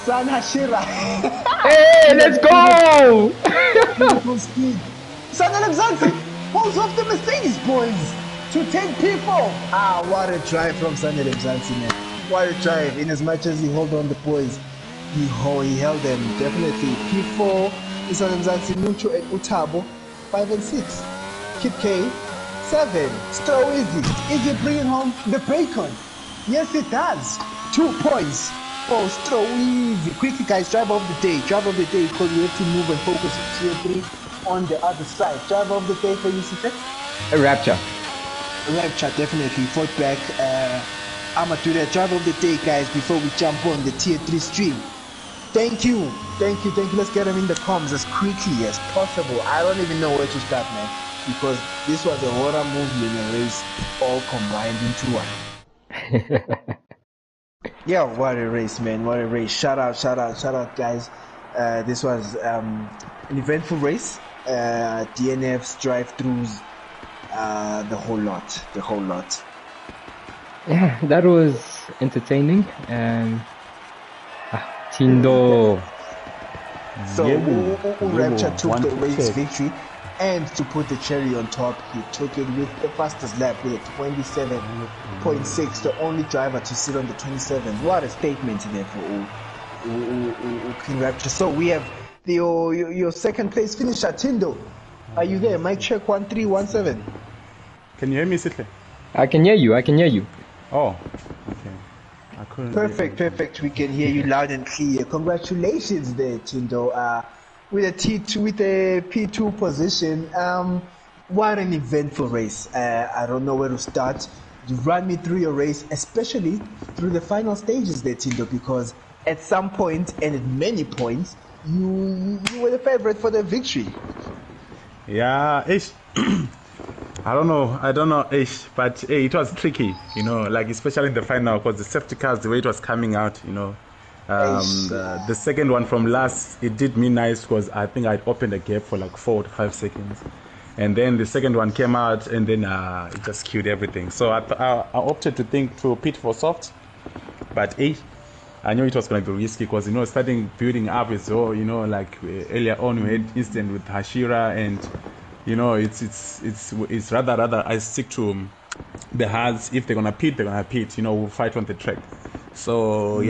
San Hashira. Hey, let's go! Beautiful speed. Sanelem Zanzi pulls off the Mercedes boys to take P4. What a drive from Sanelem Zanzi, man. What a drive. In as much as he held on the boys, he held them. Definitely. P4 is Sanelem Zanzi, Nucho and Utabo. 5 and 6. Kid K, 7. So easy. Is it bringing home the bacon? Yes, it does. 2 points. Oh, so easy. Quickly, guys, drive of the day. Drive of the day because we have to move and focus on tier 3 on the other side. Drive of the day for you, Sifet? A Rapture. Rapture, definitely. Fought back. I'ma do that drive of the day, guys, before we jump on the tier 3 stream. Thank you. Let's get them in the comms as quickly as possible. I don't even know where to start, man, because this was a horror movie and a race all combined into one. Yeah, what a race, man. What a race. Shout out, guys. This was an eventful race. DNFs, drive-thrus, the whole lot. Yeah, that was entertaining. Tindo. So Rapture took the race victory, and to put the cherry on top, he took it with the fastest lap with a 27.6, the only driver to sit on the 27. What a statement there for King Rapture. So we have your second place finisher, Tindo. Are you there? Mic check 1317. Can you hear me, Sitle? I can hear you. Oh, okay. I couldn't. Perfect. We can hear you loud and clear. Congratulations there, Tindo. With a T2, with a P2 position. What an eventful race. I don't know where to start. You run me through your race, especially through the final stages there, Tindo, because at some point and at many points, you were the favorite for the victory. Yeah, ish. I don't know, ish, but hey, it was tricky, like especially in the final, because the safety cars, the way it was coming out, the second one from last, it did me nice because I think I'd opened a gap for like 4 to 5 seconds, and then the second one came out, and then it just killed everything. So I opted to pit for soft, but hey, I knew it was going to be risky because starting building up is like earlier on we had incident with Hashira, and it's rather I stick to the hards. If they're gonna pit, we'll fight on the track. So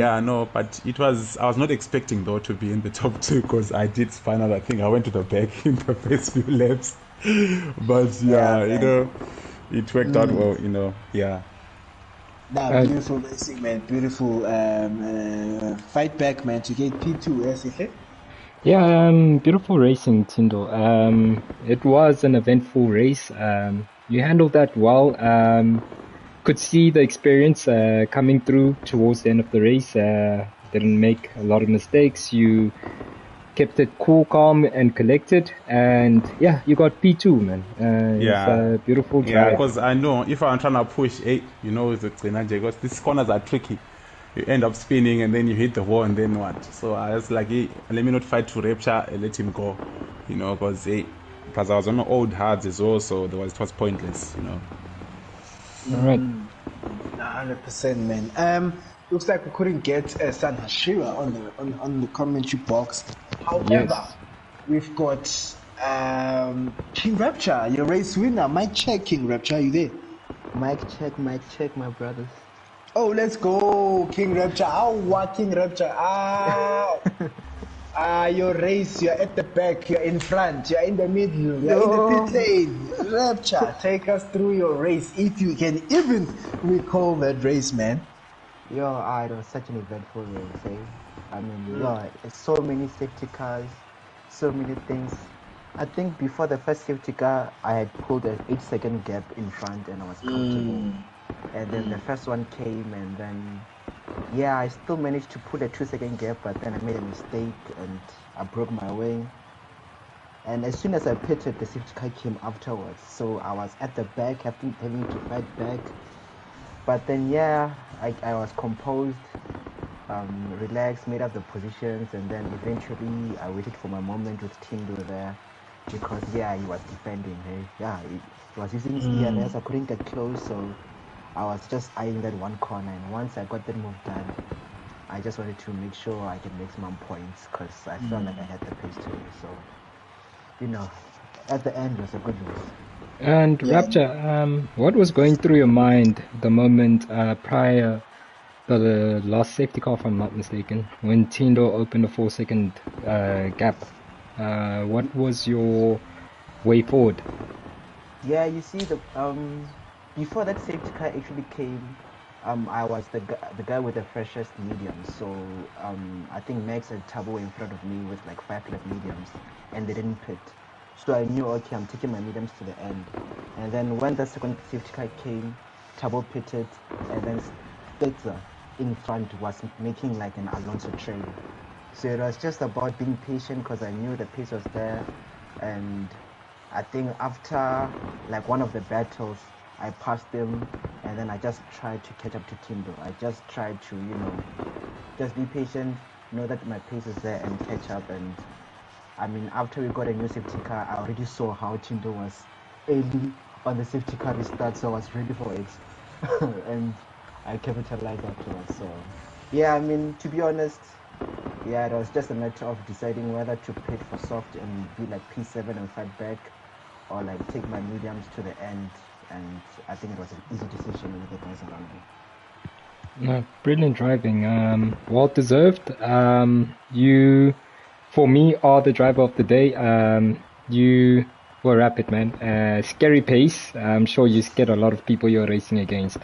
but I was not expecting though to be in the top 2 because I did find out. I think I went to the back in the first few laps, but it worked out well. Beautiful racing, man. Beautiful fight back, man, to get P2. Yes, okay. Yeah, beautiful racing, Tindo. It was an eventful race. You handled that well. Could see the experience coming through towards the end of the race. Didn't make a lot of mistakes. You kept it cool, calm, and collected. And yeah, you got P2, man. It's a beautiful drive. Yeah, because I know if I'm trying to push 8, with the because these corners are tricky. You end up spinning and then you hit the wall and then what? So I was like, hey, let me not fight to Rapture and let him go, because plus I was on old hards as well, so it was pointless, All right. 100%, man. Looks like we couldn't get San Hashira on the commentary box. However, we've got King Rapture, your race winner. Mic check, King Rapture, are you there? Mic check, my brothers. Oh, let's go, King Rapture. King Rapture. Your race, you're at the back, you're in front, you're in the middle, you're in the pit lane. Rapture, take us through your race, if you can even recall that race, man. It was such an eventful race, eh? I mean, so many safety cars, so many things. I think before the first safety car, I had pulled an 8-second gap in front and I was comfortable. And then the first one came, and then I still managed to put a 2-second gap, but then I made a mistake and I broke my wing. And as soon as I pitted, the safety car came afterwards, so I was at the back having to fight back. But then I was composed, relaxed, made up the positions, and then eventually I waited for my moment with Tindo there, because he was defending. He was using his EMS. I couldn't get close, so I was just eyeing that one corner, and once I got that move done, I just wanted to make sure I get maximum points, because I felt like I had the pace to it. So, at the end, it was a good race. And Rapture, what was going through your mind the moment prior to the last safety car, if I'm not mistaken, when Tindo opened a 4-second gap? What was your way forward? Yeah, you see before that safety car actually came, I was the guy with the freshest medium. So I think Max and Tabo were in front of me with like 5 lap mediums, and they didn't pit. So I knew, okay, I'm taking my mediums to the end. And then when the second safety car came, Tabo pitted, and then Spitzer in front was making like an Alonso trail. So it was just about being patient because I knew the pace was there, and I think after like one of the battles, I passed them, and then I just tried to catch up to Tindo. I just tried to, just be patient, know that my pace is there, and catch up. And I mean, after we got a new safety car, I already saw how Tindo was early on the safety car restart, so I was ready for it, and I capitalized afterwards. So yeah, I mean, to be honest. Yeah, it was just a matter of deciding whether to pit for soft and be like P7 and fight back, or like take my mediums to the end. And I think it was an easy decision with the guys around me. No, brilliant driving. Well deserved. You, for me, are the driver of the day. You were rapid, man. Scary pace. I'm sure you scared a lot of people you're racing against.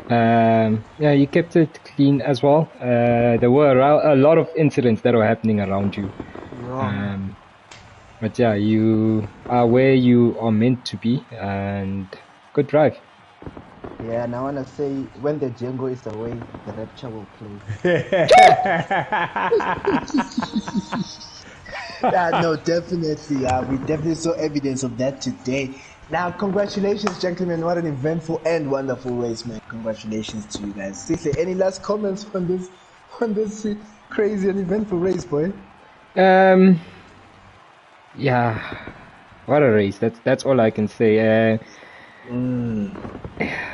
Yeah, you kept it clean as well. There were a lot of incidents that were happening around you. But yeah, you are where you are meant to be, and good drive. Yeah, and I want to say, when the Django is away, the Rapture will play. Yeah, no, definitely. We definitely saw evidence of that today. Now, congratulations, gentlemen. What an eventful and wonderful race, man. Congratulations to you guys. Seriously, any last comments on this crazy and eventful race, boy? Yeah, what a race. That's all I can say.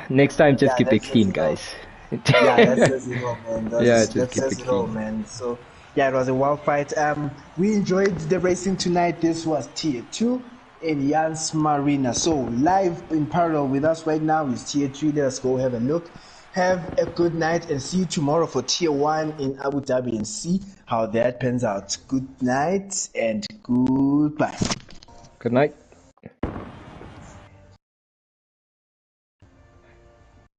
Next time, just keep it clean, guys. Yeah, that says it all, man. Just keep it clean. Man. So, yeah, it was a wild fight. We enjoyed the racing tonight. This was Tier 2 in Jans Marina. So, live in parallel with us right now is Tier 3. Let us go have a look. Have a good night and see you tomorrow for Tier 1 in Abu Dhabi and see how that pans out. Good night and goodbye. Good night.